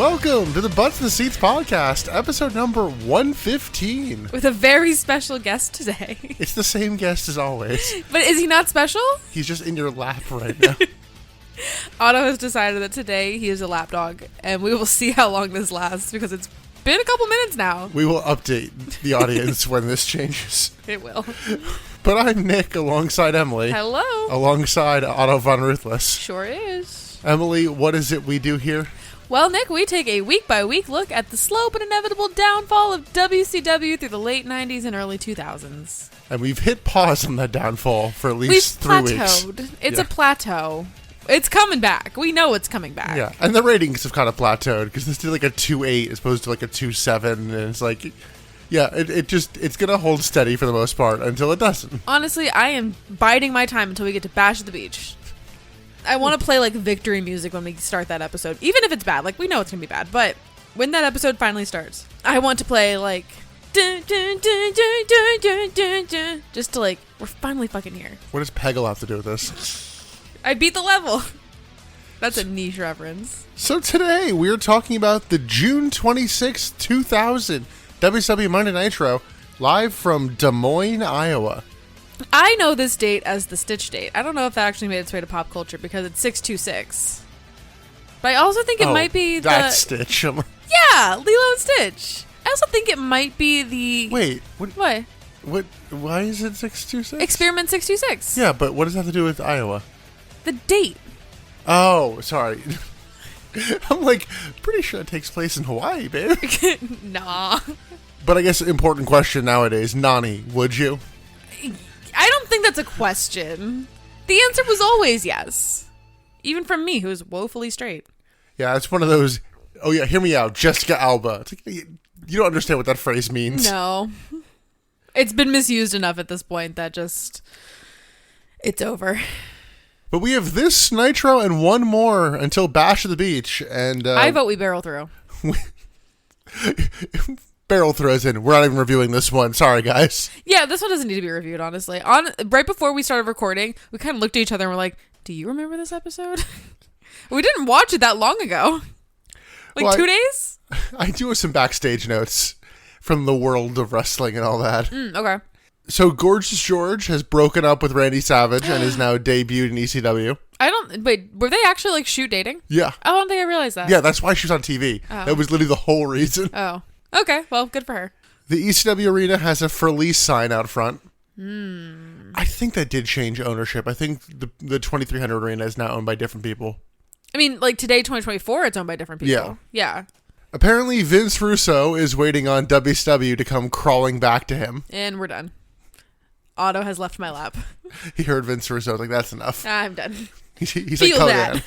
Welcome to the Butts in the Seats podcast, episode number 115. With a very special guest today. It's the same guest as always. But is he not special? He's just in your lap right now. Otto has decided that today he is a lapdog, and we will see how long this lasts because it's been a couple minutes now. We will update the audience when this changes. It will. But I'm Nick alongside Emily. Hello. Alongside Otto Von Ruthless. Sure is. Emily, what is it we do here? Well, Nick, we take a week-by-week look at the slow but inevitable downfall of WCW through the late 90s and early 2000s. And we've hit pause on that downfall for at least 3 weeks. Plateaued. It's a plateau. It's coming back. We know it's coming back. Yeah, and the ratings have kind of plateaued because this did like a 2.8 as opposed to like a 2.7, and it's like, yeah, it's gonna hold steady for the most part until it doesn't. Honestly, I am biding my time until we get to Bash at the Beach. I want to play like victory music when we start that episode, even if it's bad. Like, we know it's gonna be bad, but when that episode finally starts, I want to play like dun, dun, dun, dun, dun, dun, dun, dun, just to like, we're finally fucking here. What does Peggle have to do with this? I beat the level. That's a niche reference. So today we're talking about the June 26, 2000 WCW Monday Nitro, live from Des Moines, Iowa. I know this date as the Stitch date. I don't know if that actually made its way to pop culture because it's 626. But I also think it might be the... That's Stitch. Yeah, Lilo and Stitch. I also think it might be the... Wait. What? Why is it 626? Experiment 626. Yeah, but what does that have to do with Iowa? The date. Oh, sorry. I'm like, pretty sure it takes place in Hawaii, babe. Nah. But I guess important question nowadays, Nani, would you? I don't think that's a question. The answer was always yes. Even from me, who's woefully straight. Yeah, it's one of those, oh yeah, hear me out, Jessica Alba. It's like, you don't understand what that phrase means. No. It's been misused enough at this point that just, it's over. But we have this Nitro and one more until Bash at the Beach, and I vote we barrel through. Barrel throws in. We're not even reviewing this one. Sorry, guys. Yeah, this one doesn't need to be reviewed, honestly. Right before we started recording, we kind of looked at each other and were like, do you remember this episode? We didn't watch it that long ago. Like 2 days? I do have some backstage notes from the world of wrestling and all that. Okay. So Gorgeous George has broken up with Randy Savage and is now debuted in ECW. Wait, were they actually like shoot dating? Yeah. Oh, I don't think I realized that. Yeah, that's why she was on TV. Oh. That was literally the whole reason. Oh. Okay, well, good for her. The ECW arena has a for lease sign out front. I think that did change ownership. I think the 2300 arena is now owned by different people. I mean, like today, 2024, it's owned by different people. Yeah. Yeah. Apparently, Vince Russo is waiting on WCW to come crawling back to him. And we're done. Otto has left my lap. He heard Vince Russo. Like, that's enough. I'm done. He's Feel like, that.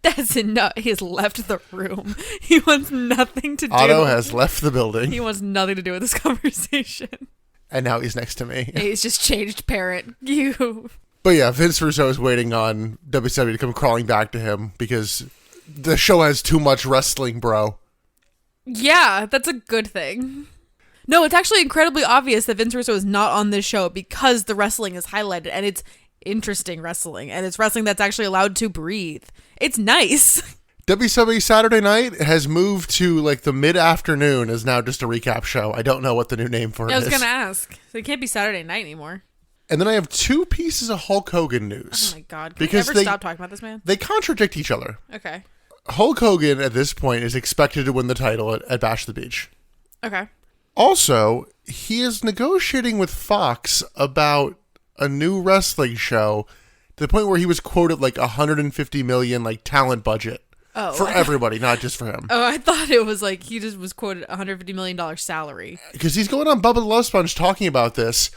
That's enough. He has left the room. He wants nothing to do. Otto has left the building. He wants nothing to do with this conversation. And now he's next to me. He's just changed parent. You. But yeah, Vince Russo is waiting on WCW to come crawling back to him because the show has too much wrestling, bro. Yeah, that's a good thing. No, it's actually incredibly obvious that Vince Russo is not on this show because the wrestling is highlighted and it's interesting wrestling and it's wrestling that's actually allowed to breathe. It's nice. WCW Saturday Night has moved to like the mid-afternoon is now just a recap show. I don't know what the new name for it is. I was going to ask. So it can't be Saturday night anymore. And then I have 2 pieces of Hulk Hogan news. Oh my God. Can we ever stop talking about this man? They contradict each other. Okay. Hulk Hogan at this point is expected to win the title at Bash at the Beach. Okay. Also, he is negotiating with Fox about a new wrestling show to the point where he was quoted like $150 million like talent budget for everybody, not just for him. Oh, I thought it was like he just was quoted $150 million salary. Because he's going on Bubba the Love Sponge talking about this,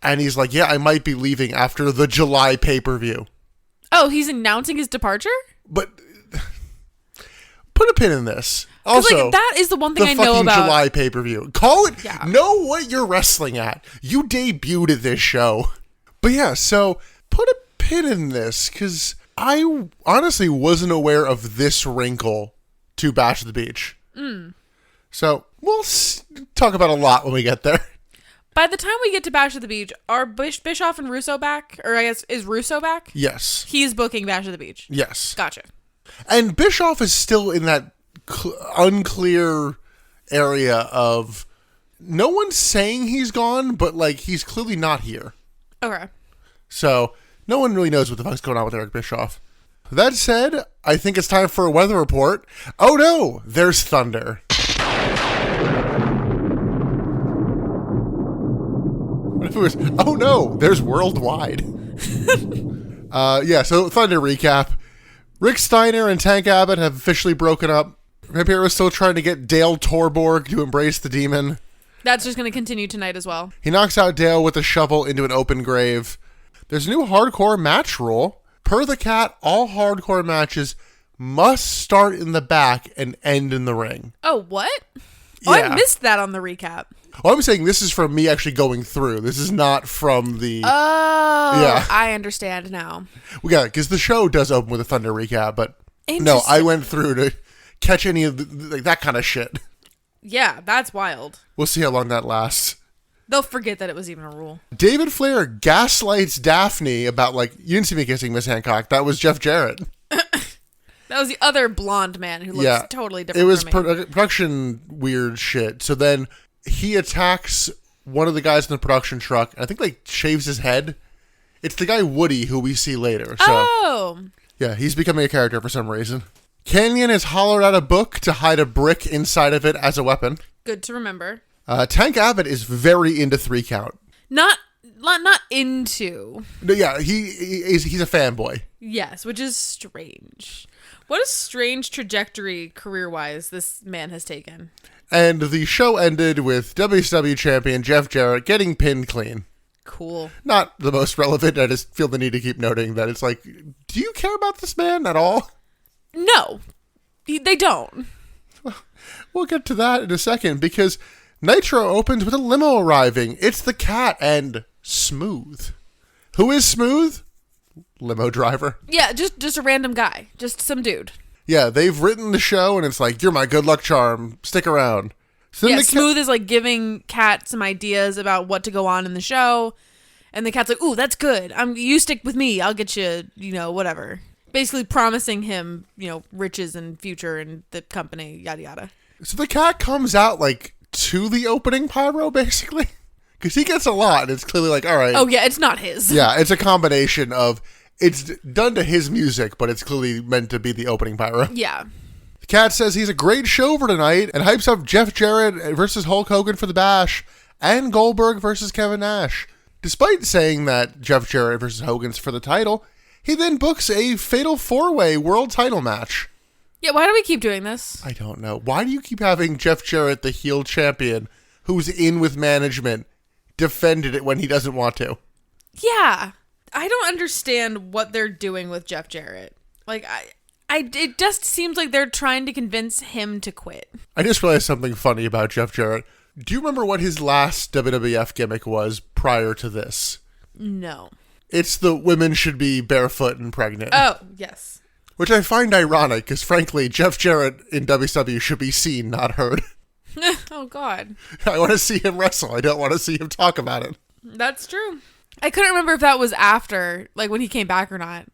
and he's like, yeah, I might be leaving after the July pay-per-view. Oh, he's announcing his departure? But put a pin in this. Also, like, that is the one thing I know about. The fucking July pay-per-view. Call it, yeah. Know what you're wrestling at. You debuted at this show. But yeah, so put a pin in this, because I honestly wasn't aware of this wrinkle to Bash at the Beach. So we'll talk about a lot when we get there. By the time we get to Bash at the Beach, are Bischoff and Russo back? Or I guess, is Russo back? Yes. He's booking Bash at the Beach? Yes. Gotcha. And Bischoff is still in that unclear area of no one's saying he's gone, but like he's clearly not here. Okay. So no one really knows what the fuck's going on with Eric Bischoff. That said, I think it's time for a weather report. Oh no, there's thunder. What if it was, oh no, there's worldwide. So thunder recap. Rick Steiner and Tank Abbott have officially broken up. Vampiro is still trying to get Dale Torborg to embrace the demon. That's just going to continue tonight as well. He knocks out Dale with a shovel into an open grave. There's a new hardcore match rule. Per the cat, all hardcore matches must start in the back and end in the ring. Oh, what? Oh, Yeah. I missed that on the recap. Well, I'm saying this is from me actually going through. This is not from the... Oh, Yeah. I understand now. Yeah, because the show does open with a thunder recap, but no, I went through to catch any of like that kind of shit. Yeah, that's wild. We'll see how long that lasts. They'll forget that it was even a rule. David Flair gaslights Daphne about, like, you didn't see me kissing Miss Hancock. That was Jeff Jarrett. That was the other blonde man who looks totally different It was from me. production weird shit. So then he attacks one of the guys in the production truck, and I think, like, shaves his head. It's the guy Woody who we see later. So, Oh! yeah, he's becoming a character for some reason. Canyon has hollowed out a book to hide a brick inside of it as a weapon. Good to remember. Tank Abbott is very into 3 count. Not into. No, yeah, he's a fanboy. Yes, which is strange. What a strange trajectory career-wise this man has taken. And the show ended with WCW champion Jeff Jarrett getting pinned clean. Cool. Not the most relevant. I just feel the need to keep noting that it's like, do you care about this man at all? No, they don't. We'll get to that in a second because Nitro opens with a limo arriving. It's the Cat and Smooth. Who is Smooth? Limo driver. Yeah, just a random guy. Just some dude. Yeah, they've written the show and it's like, you're my good luck charm. Stick around. So then Yeah, the Smooth is like giving Cat some ideas about what to go on in the show. And the Cat's like, ooh, that's good. You stick with me. I'll get you, whatever. Basically promising him, riches and future and the company, yada, yada. So the Cat comes out like to the opening pyro, basically. Because he gets a lot and it's clearly like, all right. Oh, yeah, it's not his. Yeah, it's a combination of, it's done to his music, but it's clearly meant to be the opening pyro. Yeah. The Cat says he's a great show for tonight and hypes up Jeff Jarrett versus Hulk Hogan for the Bash and Goldberg versus Kevin Nash. Despite saying that Jeff Jarrett versus Hogan's for the title, he then books a fatal 4-way world title match. Yeah, why do we keep doing this? I don't know. Why do you keep having Jeff Jarrett, the heel champion, who's in with management, defended it when he doesn't want to? Yeah. I don't understand what they're doing with Jeff Jarrett. Like, it just seems like they're trying to convince him to quit. I just realized something funny about Jeff Jarrett. Do you remember what his last WWF gimmick was prior to this? No. It's the women should be barefoot and pregnant. Oh, yes. Which I find ironic, because frankly, Jeff Jarrett in WCW should be seen, not heard. Oh, God. I want to see him wrestle. I don't want to see him talk about it. That's true. I couldn't remember if that was after, like, when he came back or not.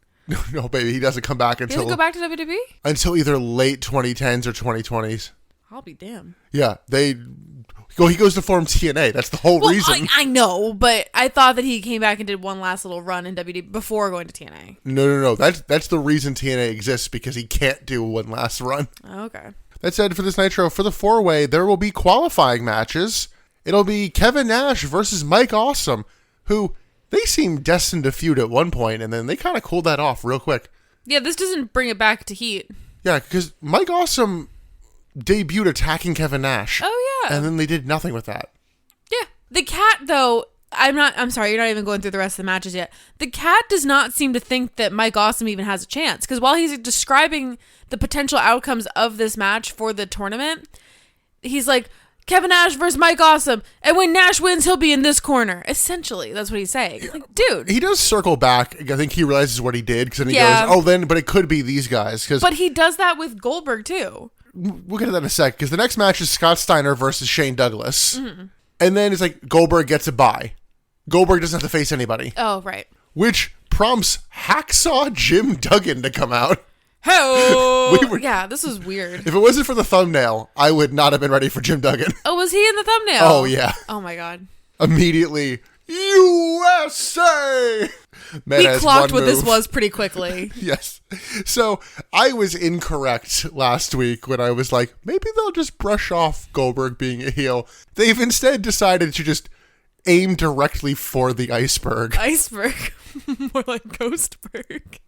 No, baby, he doesn't come back He doesn't until go back to WWE? until either late 2010s or 2020s. I'll be damned. Yeah, he goes to form TNA. That's the whole reason. I know, but I thought that he came back and did one last little run in WWE before going to TNA. No. That's the reason TNA exists, because he can't do one last run. Okay. That said, for this Nitro, for the 4-way, there will be qualifying matches. It'll be Kevin Nash versus Mike Awesome, who they seemed destined to feud at one point, and then they kind of cooled that off real quick. Yeah, this doesn't bring it back to heat. Yeah, because Mike Awesome debuted attacking Kevin Nash. Oh, yeah. And then they did nothing with that. Yeah. The Cat, though, I'm sorry, you're not even going through the rest of the matches yet. The Cat does not seem to think that Mike Awesome even has a chance, because while he's describing the potential outcomes of this match for the tournament, he's like, Kevin Nash versus Mike Awesome, and when Nash wins, he'll be in this corner. Essentially, that's what he's saying. It's like, dude. He does circle back. I think he realizes what he did, because then he goes, but it could be these guys. But he does that with Goldberg, too. We'll get to that in a sec, because the next match is Scott Steiner versus Shane Douglas. Mm-hmm. And then it's like Goldberg gets a bye. Goldberg doesn't have to face anybody. Oh, right. Which prompts Hacksaw Jim Duggan to come out. Hey, We were- yeah, this was weird. If it wasn't for the thumbnail, I would not have been ready for Jim Duggan. Oh, was he in the thumbnail? Oh, yeah. Oh my god. Immediately, USA! Man We has clocked one what this move. was pretty quickly. Yes. So I was incorrect last week when I was like, maybe they'll just brush off Goldberg being a heel. They've instead decided to just aim directly for the iceberg. Iceberg. More like Ghostberg.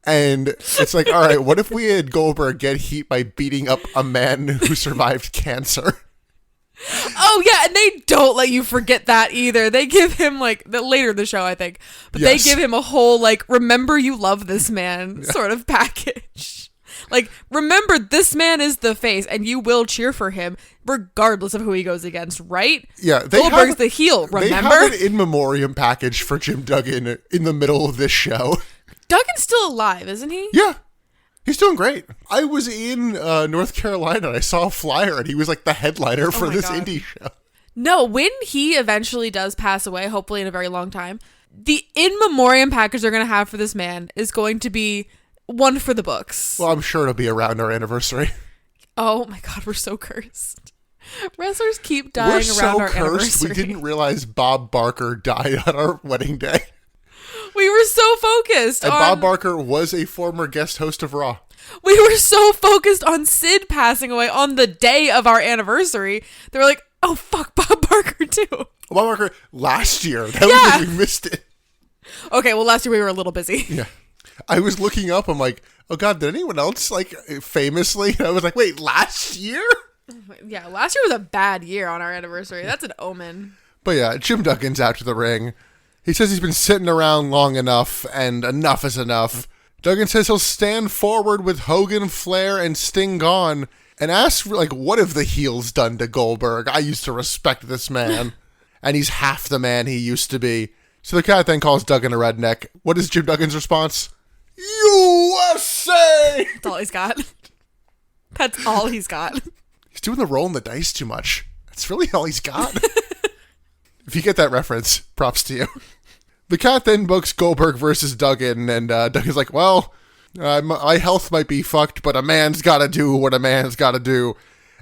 And it's like, all right, what if we had Goldberg get heat by beating up a man who survived cancer? Oh yeah, and they don't let you forget that either. They give him like later in the show, I think, but Yes. they give him a whole like remember you love this man sort of package. Like remember this man is the face, and you will cheer for him regardless of who he goes against, right? Yeah, Goldberg's the heel. They Remember, have an in memoriam package for Jim Duggan in the middle of this show. Duggan's still alive, isn't he? Yeah. He's doing great. I was in North Carolina and I saw a flyer and he was like the headliner for my this God. indie show. No, when he eventually does pass away, hopefully in a very long time, the in memoriam package they're going to have for this man is going to be one for the books. Well, I'm sure it'll be around our anniversary. Oh my god, we're so cursed. Wrestlers keep dying We're around so our cursed we anniversary. didn't realize Bob Barker died on our wedding day. We were so focused And on Bob Barker was a former guest host of Raw. we were so focused on Sid passing away on the day of our anniversary. They were like, "Oh fuck, Bob Barker too." Bob Barker last year. That was Yeah. when we missed it. Okay, well last year we were a little busy. Yeah. I was looking up. I'm like, oh God, did anyone else like famously? And I was like, wait, last year? Yeah, last year was a bad year on our anniversary. That's an omen. But yeah, Jim Duggan's out to the ring. He says he's been sitting around long enough, and enough is enough. Duggan says he'll stand forward with Hogan, Flair, and Sting gone, and asks, like, what have the heels done to Goldberg? I used to respect this man, and he's half the man he used to be. So the cat then calls Duggan a redneck. What is Jim Duggan's response? USA! That's all he's got. That's all he's got. He's doing the rolling the dice too much. That's really all he's got. If you get that reference, props to you. The cat then books Goldberg versus Duggan, and Duggan's like, well, my health might be fucked, but a man's got to do what a man's got to do.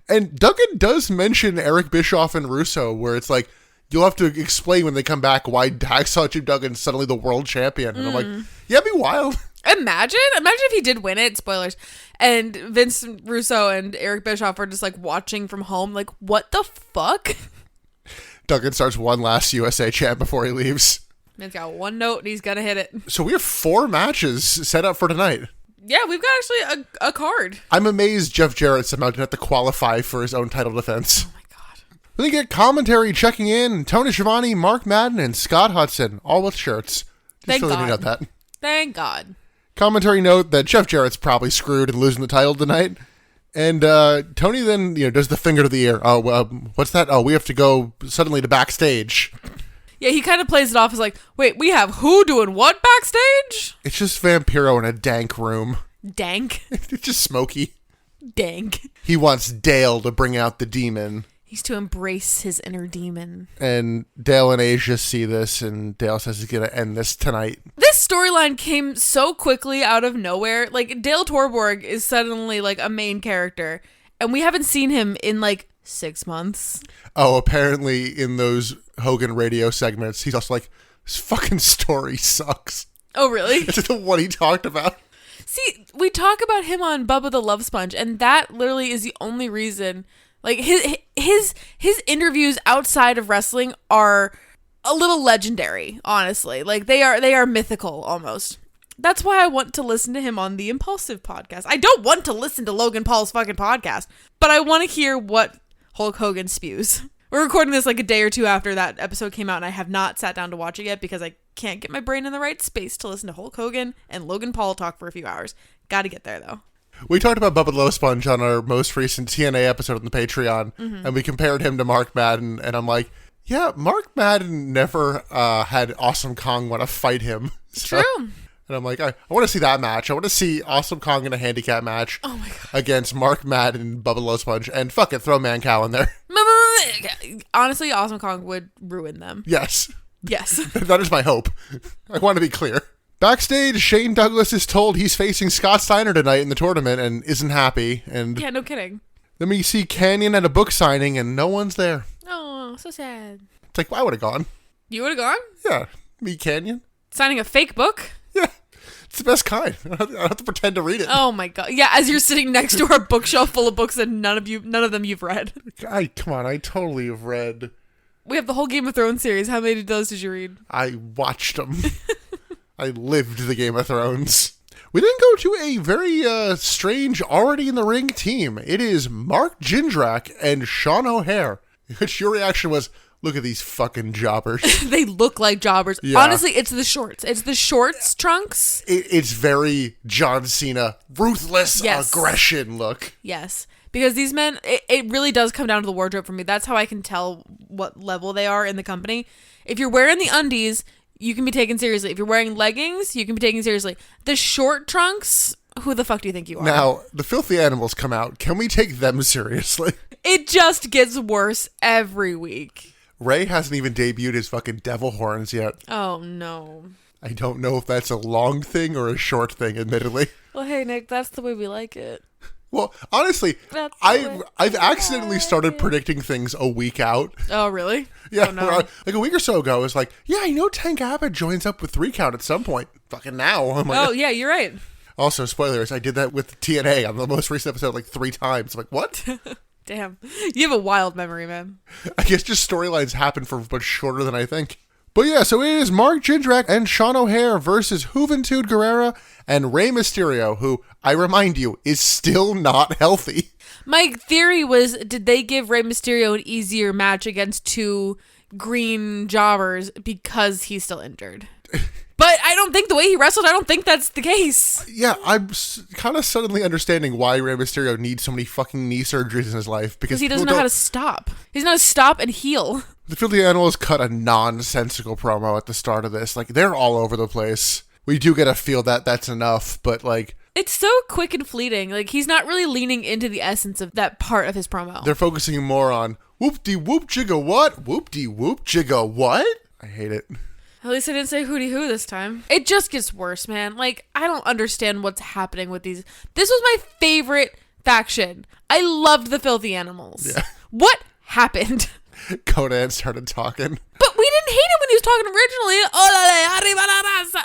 And Duggan does mention Eric Bischoff and Russo, where it's like, you'll have to explain when they come back why Hacksaw Jim Duggan's suddenly the world champion. And I'm like, yeah, it'd be wild. Imagine if he did win it, spoilers, and Vince Russo and Eric Bischoff were just like watching from home, like, what the fuck? Duggan starts one last USA chant before he leaves. Man's got one note and he's gonna hit it. So we have 4 matches set up for tonight. Yeah, we've got actually a card. I'm amazed Jeff Jarrett somehow didn't have to qualify for his own title defense. Oh my god. We get commentary checking in, Tony Schiavone, Mark Madden, and Scott Hudson, all with shirts. Just Thank really God. note that. Thank God. Commentary note that Jeff Jarrett's probably screwed and losing the title tonight. And Tony then does the finger to the ear. Oh, what's that? Oh, we have to go suddenly to backstage. Yeah, he kind of plays it off as like, wait, we have who doing what backstage? It's just Vampiro in a dank room. Dank. It's just smoky. Dank. He wants Dale to bring out the demon. He's to embrace his inner demon. And Dale and Asia see this, and Dale says he's going to end this tonight. This storyline came so quickly out of nowhere. Like, Dale Torborg is suddenly, like, a main character. And we haven't seen him in, like, 6 months. Oh, apparently in those Hogan radio segments, he's also like, this fucking story sucks. Oh, really? It's what he talked about. See, we talk about him on Bubba the Love Sponge, and that literally is the only reason. Like, his interviews outside of wrestling are a little legendary, honestly. Like, they are mythical, almost. That's why I want to listen to him on the Impulsive podcast. I don't want to listen to Logan Paul's fucking podcast, but I want to hear what Hulk Hogan spews. We're recording this like a day or two after that episode came out, and I have not sat down to watch it yet because I can't get my brain in the right space to listen to Hulk Hogan and Logan Paul talk for a few hours. Gotta get there, though. We talked about Bubba the Love Sponge on our most recent TNA episode on the Patreon, and we compared him to Mark Madden, and I'm like, yeah, Mark Madden never had Awesome Kong want to fight him. So, True. and I'm like, I want to see that match. I want to see Awesome Kong in a handicap match Oh my god. against Mark Madden and Bubba the Love Sponge, and fuck it, throw Mancow in there. Honestly, Awesome Kong would ruin them. Yes, Yes. that is my hope. I want to be clear. Backstage, Shane Douglas is told he's facing Scott Steiner tonight in the tournament and isn't happy. And Yeah, no kidding. then we see Canyon at a book signing and no one's there. Oh, so sad. It's like, well, I would have gone. You would have gone? Yeah, me Canyon. Signing a fake book? Yeah, it's the best kind. I don't have to pretend to read it. Oh my god. Yeah, as you're sitting next to our bookshelf full of books that none of them you've read. Come on, I totally have read. We have the whole Game of Thrones series. How many of those did you read? I watched them. I lived the Game of Thrones. We then go to a very strange already in the ring team. It is Mark Jindrak and Sean O'Hare. Which your reaction was, look at these fucking jobbers. They look like jobbers. Yeah. Honestly, it's the shorts. It's the shorts trunks. It's very John Cena, ruthless Yes. aggression look. Yes. Because these men, it really does come down to the wardrobe for me. That's how I can tell what level they are in the company. If you're wearing the undies, you can be taken seriously. If you're wearing leggings, you can be taken seriously. The short trunks, who the fuck do you think you are? Now, the Filthy Animals come out. Can we take them seriously? It just gets worse every week. Ray hasn't even debuted his fucking devil horns yet. Oh, no. I don't know if that's a long thing or a short thing, admittedly. Well, hey, Nick, that's the way we like it. Well, honestly, That's the way I've accidentally started predicting things a week out. Oh, really? Yeah, Oh, no. like a week or so ago, I was like, yeah, I know Tank Abbott joins up with 3 Count at some point. Fucking now. I'm like, Oh, yeah, you're right. Also, spoilers, I did that with TNA on the most recent episode like 3 times. I'm like, what? Damn. You have a wild memory, man. I guess just storylines happen for much shorter than I think. But yeah, so it is Mark Jindrak and Sean O'Hare versus Juventud Guerrera and Rey Mysterio, who, I remind you, is still not healthy. My theory was, did they give Rey Mysterio an easier match against 2 green jobbers because he's still injured? But I don't think the way he wrestled, I don't think that's the case. Yeah, I'm kind of suddenly understanding why Rey Mysterio needs so many fucking knee surgeries in his life. Because He doesn't know how to stop. He doesn't know how to stop and heal. The Filthy Animals cut a nonsensical promo at the start of this. Like, they're all over the place. We do get a feel that that's enough, but like... It's so quick and fleeting. Like, he's not really leaning into the essence of that part of his promo. They're focusing more on whoop-de-whoop jigga what? Whoop-de-whoop jigga what? I hate it. At least I didn't say hootie hoo this time. It just gets worse, man. Like, I don't understand what's happening with these. This was my favorite faction. I loved the Filthy Animals. Yeah. What happened? Conan started talking. But we didn't hate him when he was talking originally.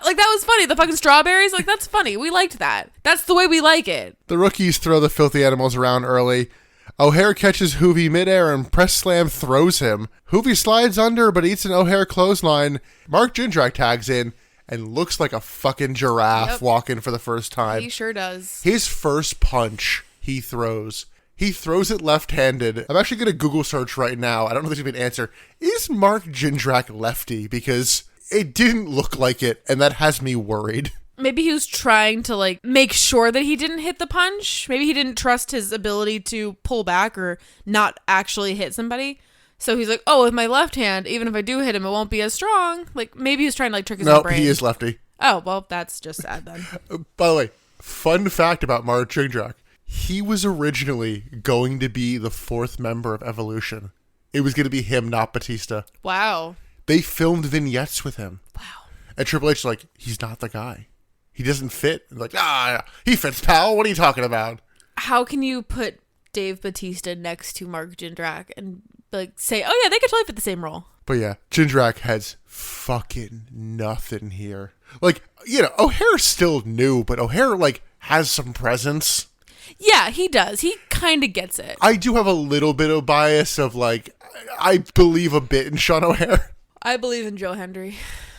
Like, that was funny. The fucking strawberries, like, that's funny. We liked that. That's the way we like it. The rookies throw the Filthy Animals around early. O'Hare catches Hoovy midair and press slam throws him. Hoovy slides under but eats an O'Hare clothesline. Mark Jindrak tags in and looks like a fucking giraffe walking for the first time. He sure does. His first punch he throws it left-handed. I'm actually going to Google search right now. I don't know if there's going to be an answer. Is Mark Jindrak lefty? Because it didn't look like it, and that has me worried. Maybe he was trying to, like, make sure that he didn't hit the punch. Maybe he didn't trust his ability to pull back or not actually hit somebody. So he's like, oh, with my left hand, even if I do hit him, it won't be as strong. Like, maybe he was trying to, like, trick his own brain. Nope, he is lefty. Oh, well, that's just sad then. By the way, fun fact about Mark Jindrak. He was originally going to be the 4th member of Evolution. It was going to be him, not Batista. Wow. They filmed vignettes with him. Wow. And Triple H is like, he's not the guy. He doesn't fit. Like, he fits, pal. What are you talking about? How can you put Dave Batista next to Mark Jindrak and, like, say, oh, yeah, they could totally fit the same role? But yeah, Jindrak has fucking nothing here. Like, you know, O'Hare's still new, but O'Hare, like, has some presence. Yeah, he does. He kind of gets it. I do have a little bit of bias of, like, I believe a bit in Sean O'Hare. I believe in Joe Hendry.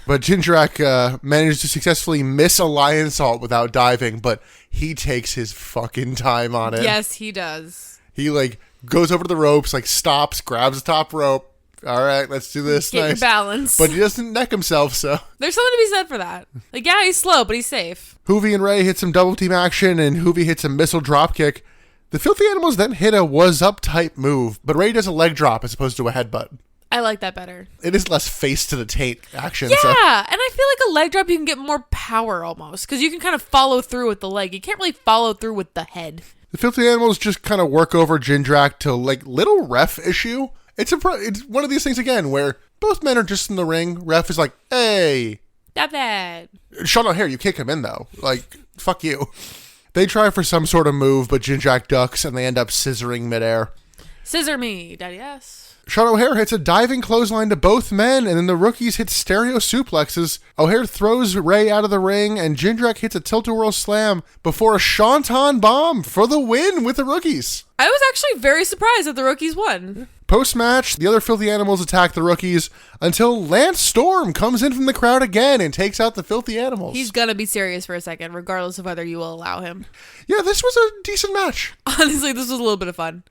But Jindrak managed to successfully miss a lion salt without diving, but he takes his fucking time on it. Yes, he does. He, like, goes over to the ropes, like, stops, grabs the top rope. All right, let's do this. Get your balance. But he doesn't neck himself, so. There's something to be said for that. Like, yeah, he's slow, but he's safe. Hoovy and Ray hit some double team action, and Hoovy hits a missile drop kick. The Filthy Animals then hit a was up type move, but Ray does a leg drop as opposed to a headbutt. I like that better. It is less face to the taint action. Yeah, So. and I feel like a leg drop, you can get more power almost, because you can kind of follow through with the leg. You can't really follow through with the head. The Filthy Animals just kind of work over Jindrak to, like, little ref issue. It's one of these things, again, where both men are just in the ring. Ref is like, hey. Stop that. Sean O'Hare, you kick him in, though. Like, fuck you. They try for some sort of move, but Jindrak ducks, and they end up scissoring midair. Scissor me, daddy ass. Sean O'Hare hits a diving clothesline to both men, and then the rookies hit stereo suplexes. O'Hare throws Ray out of the ring, and Jindrak hits a tilt-a-whirl slam before a Shanton bomb for the win with the rookies. I was actually very surprised that the rookies won. Post-match, the other Filthy Animals attack the rookies until Lance Storm comes in from the crowd again and takes out the Filthy Animals. He's gonna be serious for a second, regardless of whether you will allow him. Yeah, this was a decent match. Honestly, this was a little bit of fun.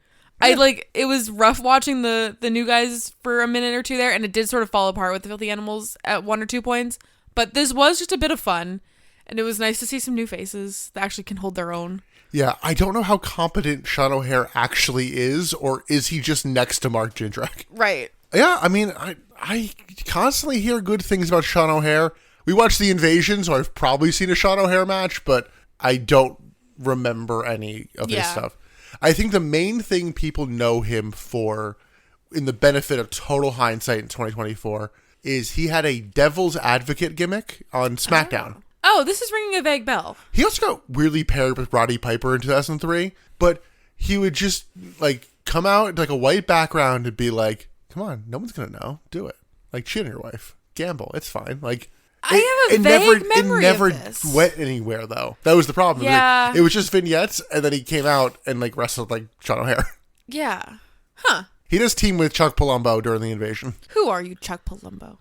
Yeah. It was rough watching the new guys for a minute or two there, and it did sort of fall apart with the Filthy Animals at 1 or 2 points. But this was just a bit of fun, and it was nice to see some new faces that actually can hold their own. Yeah, I don't know how competent Sean O'Hare actually is, or is he just next to Mark Jindrak? Right. Yeah, I mean, I constantly hear good things about Sean O'Hare. We watched The Invasion, so I've probably seen a Sean O'Hare match, but I don't remember any of his stuff. I think the main thing people know him for, in the benefit of total hindsight in 2024, is he had a devil's advocate gimmick on SmackDown. Oh, this is ringing a vague bell. He also got weirdly paired with Roddy Piper in 2003, but he would just like come out into like a white background and be like, come on, no one's going to know. Do it. Like, cheat on your wife. Gamble. It's fine. Like, I have a vague memory It never of this. went anywhere, though. That was the problem. Yeah. It was just vignettes, and then he came out and like wrestled like Sean O'Hare. Yeah. Huh. He does team with Chuck Palumbo during the Invasion. Who are you, Chuck Palumbo?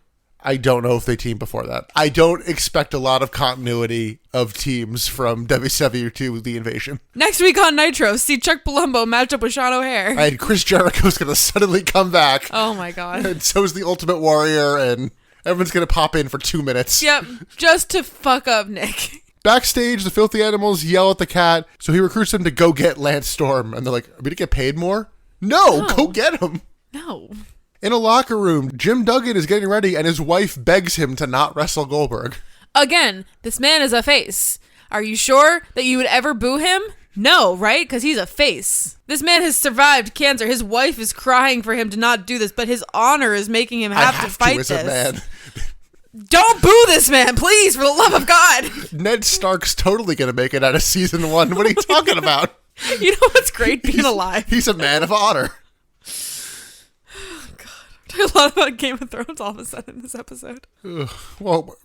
I don't know if they teamed before that. I don't expect a lot of continuity of teams from WCW to the Invasion. Next week on Nitro, see Chuck Palumbo match up with Sean O'Hare. And Chris Jericho's going to suddenly come back. Oh my God. And so's the Ultimate Warrior, and everyone's going to pop in for 2 minutes. Yep, just to fuck up Nick. Backstage, the Filthy Animals yell at the cat, so he recruits them to go get Lance Storm. And they're like, are we going to get paid more? No, go get him. No. In a locker room, Jim Duggan is getting ready, and his wife begs him to not wrestle Goldberg. Again, this man is a face. Are you sure that you would ever boo him? No, right? Because he's a face. This man has survived cancer. His wife is crying for him to not do this, but his honor is making him have to fight as this. a man. Don't boo this man, please, for the love of God. Ned Stark's totally going to make it out of season 1. What are you talking about? You know what's great? Being alive. He's a man of honor. A lot about Game of Thrones all of a sudden in this episode. Well,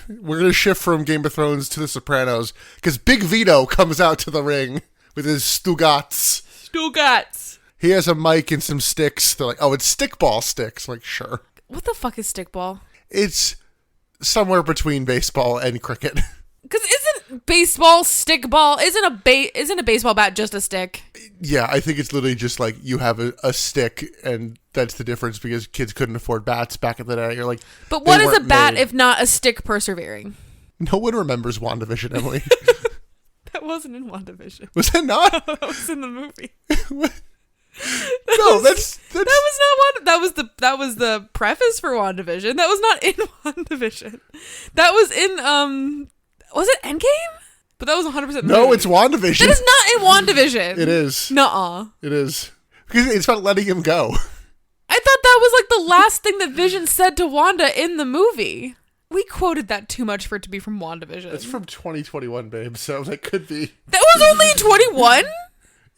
we're going to shift from Game of Thrones to The Sopranos because Big Vito comes out to the ring with his Stugats. Stugats. He has a mic and some sticks. They're like, oh, it's stickball sticks. I'm like, sure. What the fuck is stickball? It's somewhere between baseball and cricket. Because isn't baseball stickball? Isn't a baseball bat just a stick? Yeah, I think it's literally just like you have a stick, and that's the difference because kids couldn't afford bats back in the day. You're like, but what is a bat if not a stick persevering? No one remembers WandaVision, Emily. That wasn't in WandaVision. Was that not? No, that was in the movie. No, that's that was not one. That was the preface for WandaVision. That was not in WandaVision. That was in was it Endgame? But that was 100% No, it's WandaVision. That is not in WandaVision. It is. Nuh-uh. It is. Because it's about letting him go. I thought that was like the last thing that Vision said to Wanda in the movie. We quoted that too much for it to be from WandaVision. It's from 2021, babe, so that could be. That was only in 21?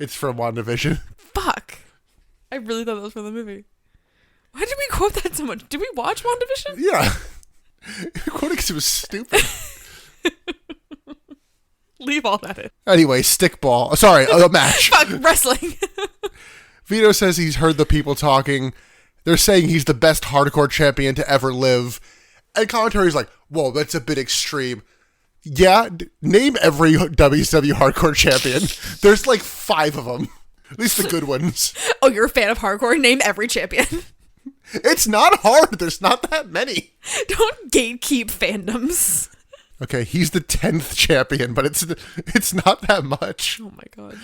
It's from WandaVision. Fuck. I really thought that was from the movie. Why did we quote that so much? Did we watch WandaVision? Yeah. We quoted because it was stupid. Leave all that in. Anyway, stickball. Sorry, a match. Fuck, wrestling. Vito says he's heard the people talking. They're saying he's the best hardcore champion to ever live. And commentary's like, whoa, that's a bit extreme. Yeah, name every WCW hardcore champion. There's like 5 of them. At least the good ones. Oh, you're a fan of hardcore? Name every champion. It's not hard. There's not that many. Don't gatekeep fandoms. Okay, he's the 10th champion, but it's not that much. Oh my God.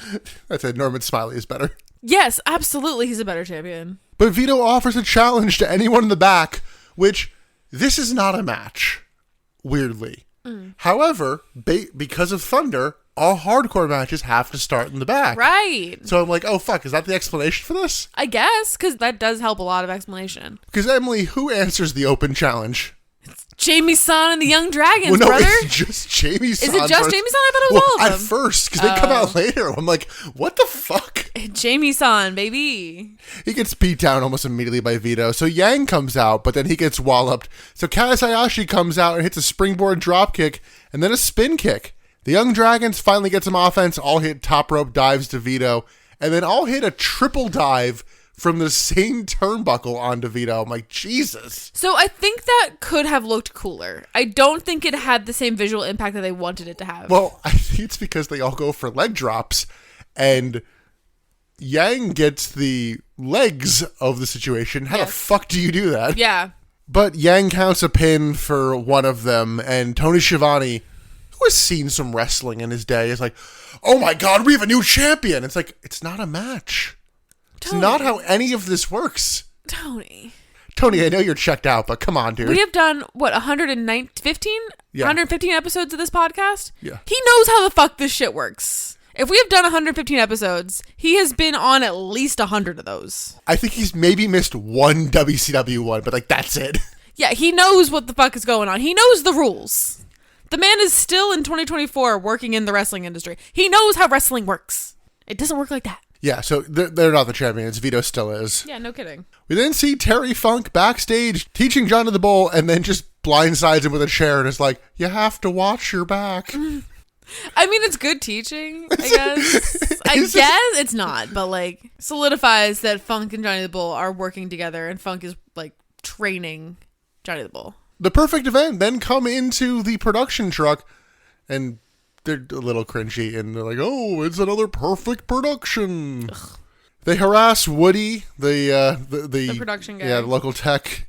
That's it. Norman Smiley is better. Yes, absolutely. He's a better champion. But Vito offers a challenge to anyone in the back, which this is not a match, weirdly. However, because of Thunder, all hardcore matches have to start in the back. Right. So I'm like, oh, fuck, is that the explanation for this? I guess, because that does help a lot of explanation. Because, Emily, who answers the open challenge? It's Jamie San and the Young Dragons, Well, no, brother. it's just Jamie San. Is it just Jamie San? I thought it was all of them. At first, because they come out later. I'm like, what the fuck? Jamie San, baby. He gets beat down almost immediately by Vito. So Yang comes out, but then he gets walloped. So Kaz Hayashi comes out and hits a springboard dropkick and then a spin kick. The Young Dragons finally get some offense, all hit top rope dives to Vito, and then all hit a triple dive from the same turnbuckle onto Vito. I'm like, Jesus. So I think that could have looked cooler. I don't think it had the same visual impact that they wanted it to have. Well, I think it's because they all go for leg drops, and Yang gets the legs of the situation. How the fuck do you do that? Yeah. But Yang counts a pin for one of them, and Tony Schiavone, who has seen some wrestling in his day, is like, oh my God, we have a new champion. It's like, it's not a match. Tony. It's not how any of this works. Tony, I know you're checked out, but come on, dude. we have done, what, 115? Yeah. 115 episodes of this podcast? Yeah. He knows how the fuck this shit works. If we have done 115 episodes, he has been on at least 100 of those. I think he's maybe missed one WCW one, but like, that's it. Yeah, he knows what the fuck is going on. He knows the rules. The man is still in 2024 working in the wrestling industry. He knows how wrestling works. It doesn't work like that. Yeah, so they're not the champions. Vito still is. Yeah, no kidding. We then see Terry Funk backstage teaching Johnny the Bull and then just blindsides him with a chair and is like, you have to watch your back. I mean, it's good teaching, I guess. I guess it's not, but like solidifies that Funk and Johnny the Bull are working together and Funk is like training Johnny the Bull. The perfect event then come into the production truck and they're a little cringy and they're like, oh, it's another perfect production. Ugh. They harass Woody, the production guy. Yeah, the local tech,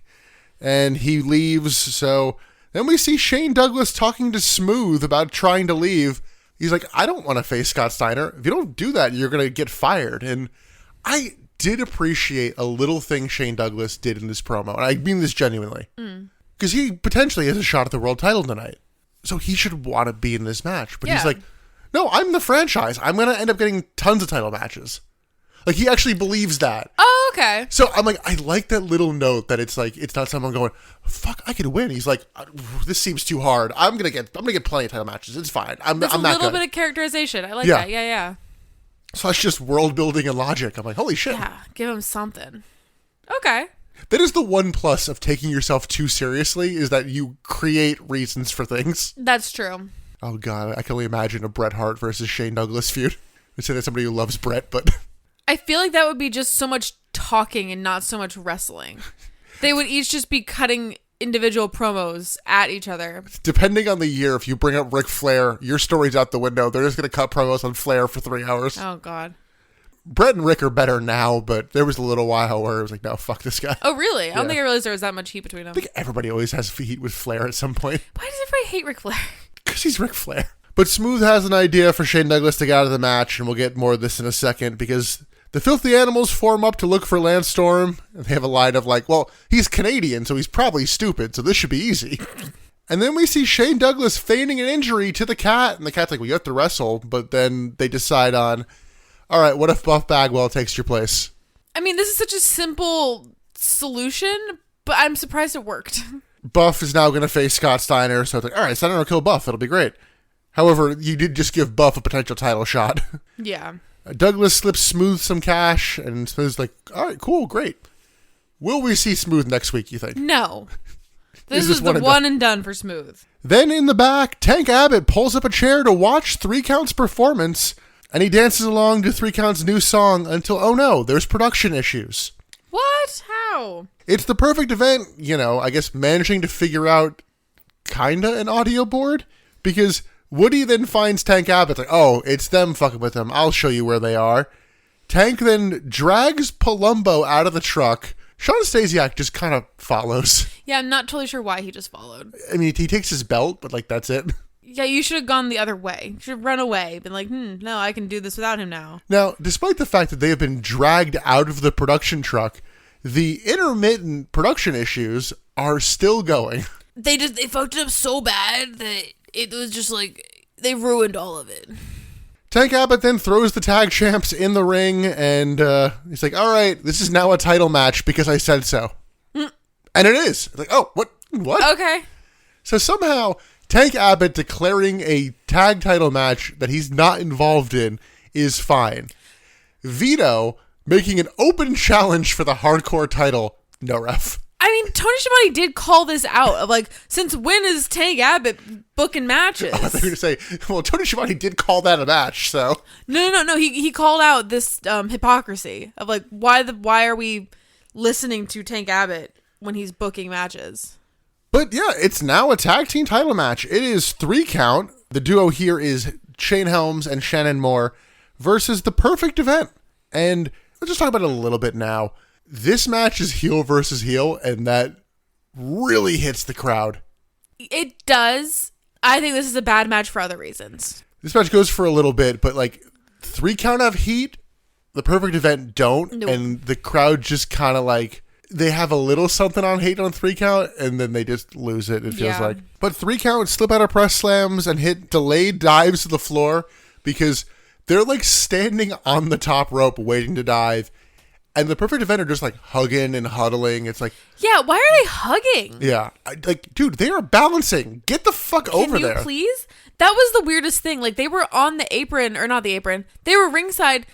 and he leaves. So then we see Shane Douglas talking to Smooth about trying to leave. He's like, I don't want to face Scott Steiner. If you don't do that, you're going to get fired. And I did appreciate a little thing Shane Douglas did in this promo. And I mean this genuinely. Because he potentially has a shot at the world title tonight. So he should want to be in this match. But he's like, no, I'm the franchise. I'm going to end up getting tons of title matches. Like, he actually believes that. Oh, okay. So I'm like, I like that little note that it's like, it's not someone going, fuck, I could win. He's like, this seems too hard. I'm gonna get plenty of title matches. It's fine. I'm not good. A little bit of characterization. I like that. Yeah. So that's just world building and logic. I'm like, holy shit. Yeah, give him something. Okay. That is the one plus of taking yourself too seriously, is that you create reasons for things. That's true. Oh God, I can only imagine a Bret Hart versus Shane Douglas feud. I say that somebody who loves Bret, but I feel like that would be just so much talking and not so much wrestling. They would each just be cutting individual promos at each other. Depending on the year, if you bring up Ric Flair, your story's out the window. They're just going to cut promos on Flair for 3 hours. Oh, God. Bret and Rick are better now, but there was a little while where it was like, no, fuck this guy. Oh, really? I don't think I realized there was that much heat between them. I think everybody always has heat with Flair at some point. Why does everybody hate Ric Flair? Because he's Ric Flair. But Smooth has an idea for Shane Douglas to get out of the match, and we'll get more of this in a second, because the Filthy Animals form up to look for Lance Storm, and they have a line of like, well, he's Canadian, so he's probably stupid, so this should be easy. And then we see Shane Douglas feigning an injury to the cat, and the cat's like, well, you have to wrestle, but then they decide on, all right, what if Buff Bagwell takes your place? I mean, this is such a simple solution, but I'm surprised it worked. Buff is now going to face Scott Steiner, so it's like, all right, Steiner will kill Buff, it'll be great. However, you did just give Buff a potential title shot. Yeah. Douglas slips Smooth some cash, and Smooth's like, all right, cool, great. Will we see Smooth next week, you think? No. This is the one and done for Smooth. Then in the back, Tank Abbott pulls up a chair to watch 3 Count's performance, and he dances along to 3 Count's new song until, oh no, there's production issues. What? How? It's the perfect event, I guess managing to figure out kinda an audio board, because Woody then finds Tank Abbott, like, oh, it's them fucking with him. I'll show you where they are. Tank then drags Palumbo out of the truck. Sean Stasiak just kind of follows. Yeah, I'm not totally sure why he just followed. I mean, he takes his belt, but like, that's it. Yeah, you should have gone the other way. You should have run away. Been like, no, I can do this without him now. Now, despite the fact that they have been dragged out of the production truck, the intermittent production issues are still going. They fucked it up so bad that it was just like, they ruined all of it. Tank Abbott then throws the tag champs in the ring, and he's like, all right, this is now a title match because I said so. And it is. Like, oh, what? Okay. So somehow, Tank Abbott declaring a tag title match that he's not involved in is fine. Vito making an open challenge for the hardcore title, no ref. I mean, Tony Schiavone did call this out of like, since when is Tank Abbott booking matches? I thought you were going to say, well, Tony Schiavone did call that a match, so. No. He called out this hypocrisy of like, why are we listening to Tank Abbott when he's booking matches? But yeah, it's now a tag team title match. It is 3 count. The duo here is Shane Helms and Shannon Moore versus The Perfect Event. And let's just talk about it a little bit now. This match is heel versus heel, and that really hits the crowd. It does. I think this is a bad match for other reasons. This match goes for a little bit, but like 3 count have heat, The Perfect Event don't, Nope. And the crowd just kind of like, they have a little something on hate on 3 count, and then they just lose it, it feels like. But 3 count slip out of press slams and hit delayed dives to the floor because they're like standing on the top rope waiting to dive. And The Perfect Event are just like hugging and huddling. It's like, yeah, why are they hugging? yeah, like, dude, they are balancing. Get the fuck over there. Can you please? That was the weirdest thing. Like, they were on the apron, or not the apron. They were ringside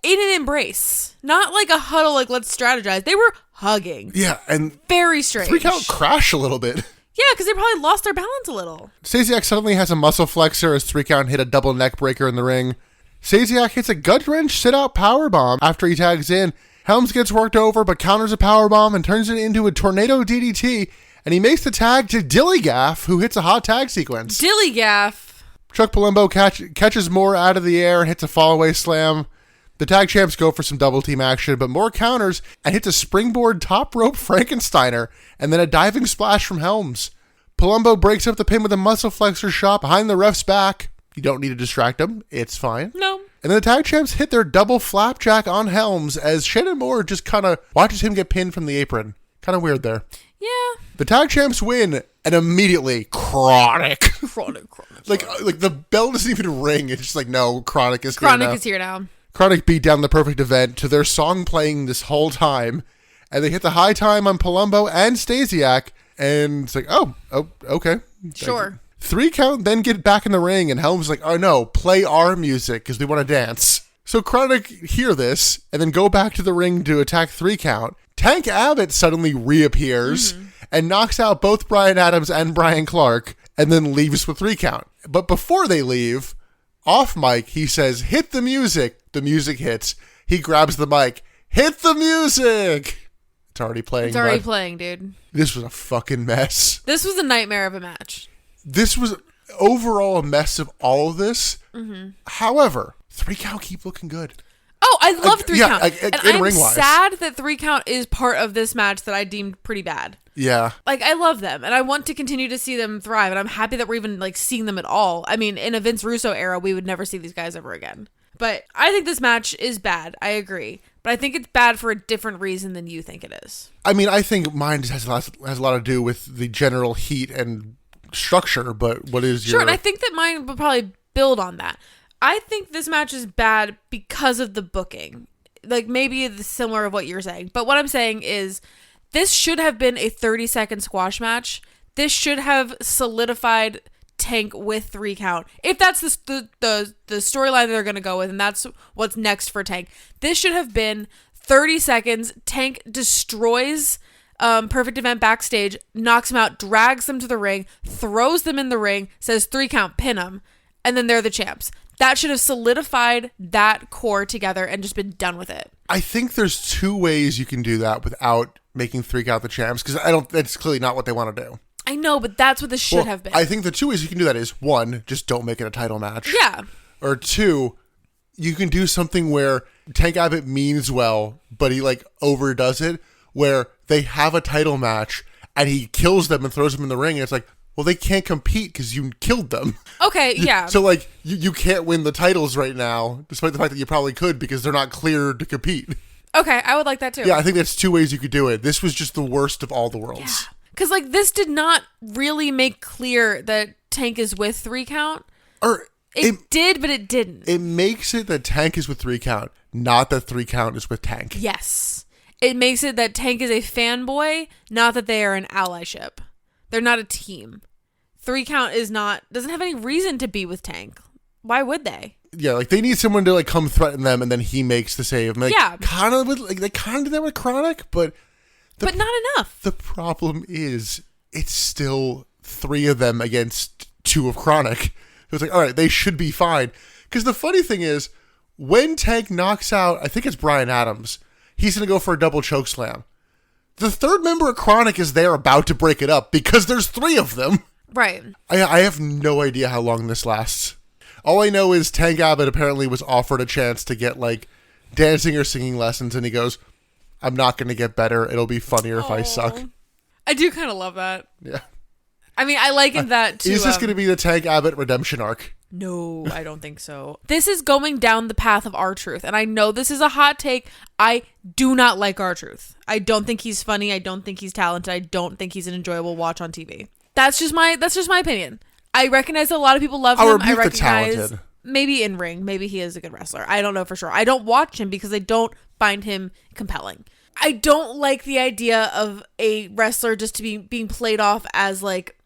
in an embrace. Not like a huddle, like, let's strategize. They were hugging. Yeah, and very strange. 3 count crash a little bit. Yeah, because they probably lost their balance a little. Stasiak suddenly has a muscle flexor as 3 count hit a double neck breaker in the ring. Stasiak hits a gut wrench sit-out powerbomb after he tags in. Helms gets worked over, but counters a powerbomb and turns it into a tornado DDT, and he makes the tag to Dillygaff, who hits a hot tag sequence. Dillygaff. Chuck Palumbo catches Moore out of the air and hits a fallaway slam. The tag champs go for some double team action, but Moore counters and hits a springboard top rope Frankensteiner, and then a diving splash from Helms. Palumbo breaks up the pin with a muscle flexor shot behind the ref's back. You don't need to distract him. It's fine. No. And then the tag champs hit their double flapjack on Helms as Shannon Moore just kind of watches him get pinned from the apron. Kind of weird there. Yeah. The tag champs win, and immediately, Chronic. Chronic. Like the bell doesn't even ring. It's just like, no, Chronic is here now. Chronic is here now. Chronic beat down The Perfect Event to their song playing this whole time, and they hit the high time on Palumbo and Stasiak, and it's like, oh, okay. Sure. 3 count, then get back in the ring, and Helms is like, oh no, play our music because we want to dance. So Chronic hear this, and then go back to the ring to attack 3 count. Tank Abbott suddenly reappears and knocks out both Brian Adams and Brian Clark, and then leaves with 3 count. But before they leave, off mic, he says, hit the music. The music hits. He grabs the mic. Hit the music! It's already playing. It's already playing, dude. This was a fucking mess. This was a nightmare of a match. This was overall a mess of all of this. However, 3 count keep looking good. Oh, I love 3 count. And I'm ring-wise. sad that 3 count is part of this match that I deemed pretty bad. Yeah. Like, I love them, and I want to continue to see them thrive, and I'm happy that we're even, like, seeing them at all. I mean, in a Vince Russo era, we would never see these guys ever again. But I think this match is bad. I agree. But I think it's bad for a different reason than you think it is. I mean, I think mine just has a lot to do with the general heat and structure, but what is your... Sure, and I think that mine will probably build on that. I think this match is bad because of the booking. Like, maybe it's similar of what you're saying. But what I'm saying is, this should have been a 30-second squash match. This should have solidified Tank with 3 count. If that's the storyline they're going to go with, and that's what's next for Tank. This should have been 30 seconds. Tank destroys Perfect Event backstage, knocks him out, drags them to the ring, throws them in the ring, says 3 count, pin them, and then they're the champs. That should have solidified that core together and just been done with it. I think there's 2 ways you can do that without making 3 count the champs, because that's clearly not what they want to do. I know, but that's what this should have been. I think the 2 ways you can do that is, 1, just don't make it a title match. Yeah. Or 2, you can do something where Tank Abbott means well, but he like overdoes it, where they have a title match and he kills them and throws them in the ring, and it's like, well, they can't compete because you killed them. Okay, yeah. So like, you can't win the titles right now, despite the fact that you probably could because they're not cleared to compete. Okay, I would like that too. Yeah, I think that's 2 ways you could do it. This was just the worst of all the worlds. Yeah. Because, like, this did not really make clear that Tank is with 3 count. Or it did, but it didn't. It makes it that Tank is with 3 count, not that 3 count is with Tank. Yes. It makes it that Tank is a fanboy, not that they are an allyship. They're not a team. 3 count doesn't have any reason to be with Tank. Why would they? Yeah, like they need someone to like come threaten them, and then he makes the save. Like, Yeah, kind of like they kind of do that with Chronic, but not enough. The problem is it's still 3 of them against 2 of Chronic. It was like, all right, they should be fine. Because the funny thing is, when Tank knocks out, I think it's Bryan Adams, he's gonna go for a double choke slam. The 3rd member of Chronic is there about to break it up because there's 3 of them. Right. I have no idea how long this lasts. All I know is Tank Abbott apparently was offered a chance to get like dancing or singing lessons, and he goes, I'm not going to get better. It'll be funnier if I suck. I do kind of love that. Yeah. I mean, I likened that to... Is this going to be the Tank Abbott redemption arc? No, I don't think so. This is going down the path of R-Truth, and I know this is a hot take. I do not like R-Truth. I don't think he's funny. I don't think he's talented. I don't think he's an enjoyable watch on TV. That's just my opinion. I recognize that a lot of people love him. I recognize maybe in ring, maybe he is a good wrestler. I don't know for sure. I don't watch him because I don't find him compelling. I don't like the idea of a wrestler just to be being played off as like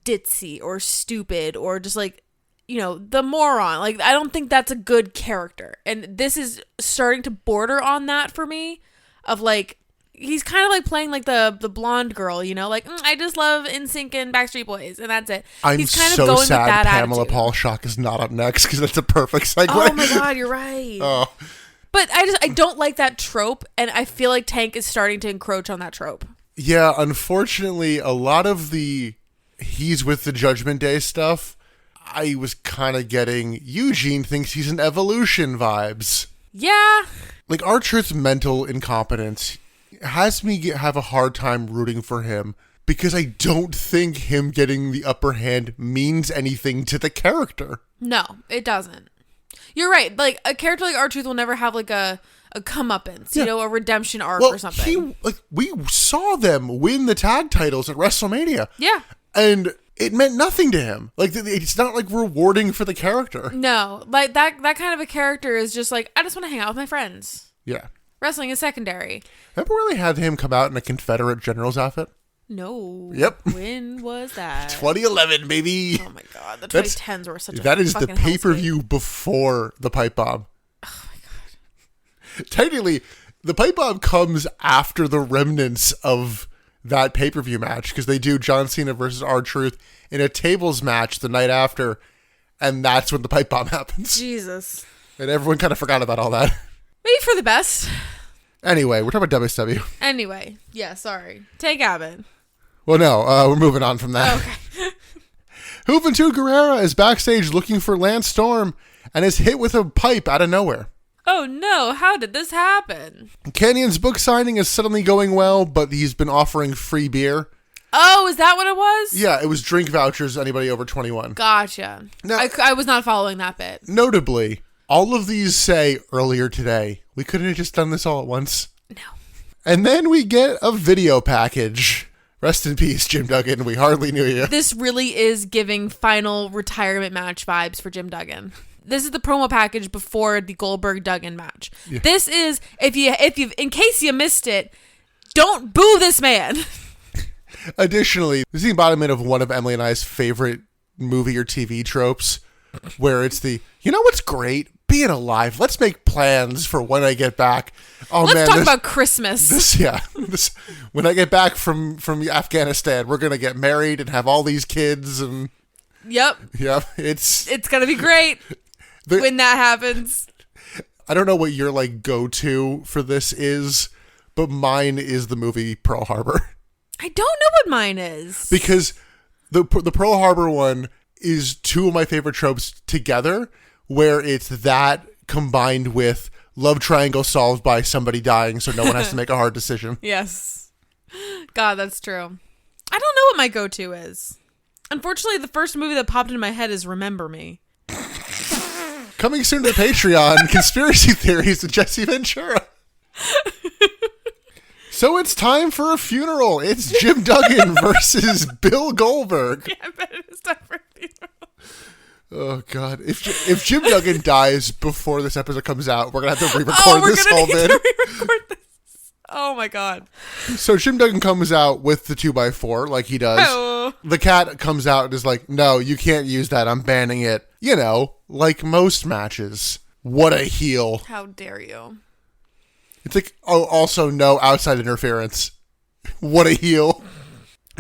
ditzy or stupid or just like, you know, the moron. Like, I don't think that's a good character. And this is starting to border on that for me of like, he's kind of like playing like the blonde girl, you know, like I just love NSYNC and Backstreet Boys, and that's it. He's kind of going sad with that Pamela attitude. Paul Shock is not up next because that's a perfect segue. Oh my god, you're right. Oh. But I don't like that trope, and I feel like Tank is starting to encroach on that trope. Yeah, unfortunately, a lot of the he's with the Judgment Day stuff, I was kind of getting Eugene thinks he's an Evolution vibes. Yeah. Like R-Truth's mental incompetence has me have a hard time rooting for him because I don't think him getting the upper hand means anything to the character. No, it doesn't. You're right. Like a character like R-Truth will never have like a comeuppance, you know, a redemption arc or something. We saw them win the tag titles at WrestleMania. Yeah. And it meant nothing to him. Like, it's not like rewarding for the character. No, like that kind of a character is just like, I just want to hang out with my friends. Yeah. Wrestling is secondary. Remember when they had him come out in a Confederate general's outfit? No. Yep. When was that? 2011, baby. Oh my god, the 2010s were such a That is fucking the pay-per-view before the pipe bomb. Oh my god. Technically, the pipe bomb comes after the remnants of that pay-per-view match because they do John Cena versus R-Truth in a tables match the night after, and that's when the pipe bomb happens. Jesus. And everyone kind of forgot about all that. Maybe for the best. Anyway, we're talking about WSW. Anyway, yeah, sorry. Take Abbott. Well, no, we're moving on from that. Okay. Juventud Guerrera is backstage looking for Lance Storm and is hit with a pipe out of nowhere. Oh no, how did this happen? Canyon's book signing is suddenly going well, but he's been offering free beer. Oh, is that what it was? Yeah, it was drink vouchers to anybody over 21. Gotcha. Now, I was not following that bit. Notably, all of these say earlier today, we couldn't have just done this all at once. No. And then we get a video package. Rest in peace, Jim Duggan. We hardly knew you. This really is giving final retirement match vibes for Jim Duggan. This is the promo package before the Goldberg Duggan match. Yeah. This is, if you in case you missed it, don't boo this man. Additionally, this is the embodiment of one of Emily and I's favorite movie or TV tropes, where it's the, you know what's great? Being alive. Let's make plans for when I get back. Oh, Let's talk about Christmas. When I get back from Afghanistan, we're gonna get married and have all these kids and. Yep. It's gonna be great when that happens. I don't know what your like go-to for this is, but mine is the movie Pearl Harbor. I don't know what mine is because the Pearl Harbor one is two of my favorite tropes together, where it's that combined with love triangle solved by somebody dying, so no one has to make a hard decision. Yes. God, that's true. I don't know what my go-to is. Unfortunately, the first movie that popped into my head is Remember Me. Coming soon to the Patreon, Conspiracy Theories with Jesse Ventura. So it's time for a funeral. It's Jim Duggan versus Bill Goldberg. Yeah, I bet it is time for a funeral. Oh, God. If Jim Duggan dies before this episode comes out, we're going to have to re-record this whole bit. Re-record this. Oh my god. So Jim Duggan comes out with the 2x4 like he does. Oh. The cat comes out and is like, no, you can't use that. I'm banning it. You know, like most matches. What a heel. How dare you? It's like, oh, also no outside interference. What a heel.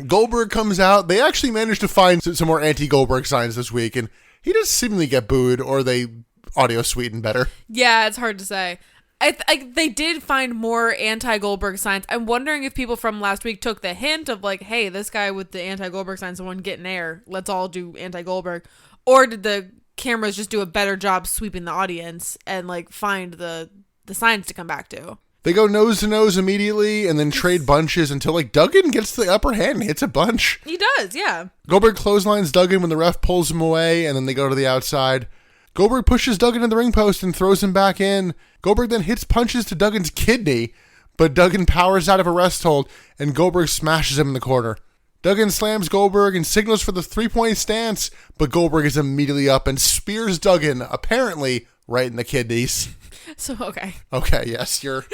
Goldberg comes out. They actually managed to find some more anti-Goldberg signs this week, and he does seemingly get booed, or they audio sweeten better. Yeah, it's hard to say. They did find more anti-Goldberg signs. I'm wondering if people from last week took the hint of like, hey, this guy with the anti-Goldberg signs, the one getting air. Let's all do anti-Goldberg. Or did the cameras just do a better job sweeping the audience and like find the signs to come back to? They go nose to nose immediately and then trade bunches until like Duggan gets the upper hand and hits a bunch. He does, yeah. Goldberg clotheslines Duggan when the ref pulls him away, and then they go to the outside. Goldberg pushes Duggan to the ring post and throws him back in. Goldberg then hits punches to Duggan's kidney, but Duggan powers out of a rest hold, and Goldberg smashes him in the corner. Duggan slams Goldberg and signals for the 3-point stance, but Goldberg is immediately up and spears Duggan, apparently right in the kidneys. So, okay. Okay, yes, you're...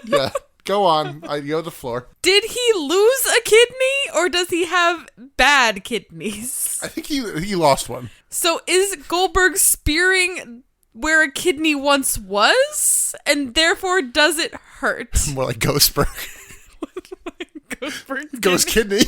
Yeah, go on. You have the floor. Did he lose a kidney, or does he have bad kidneys? I think he lost one. So is Goldberg spearing where a kidney once was, and therefore does it hurt? More like Ghostberg. Goldberg Ghost kidney.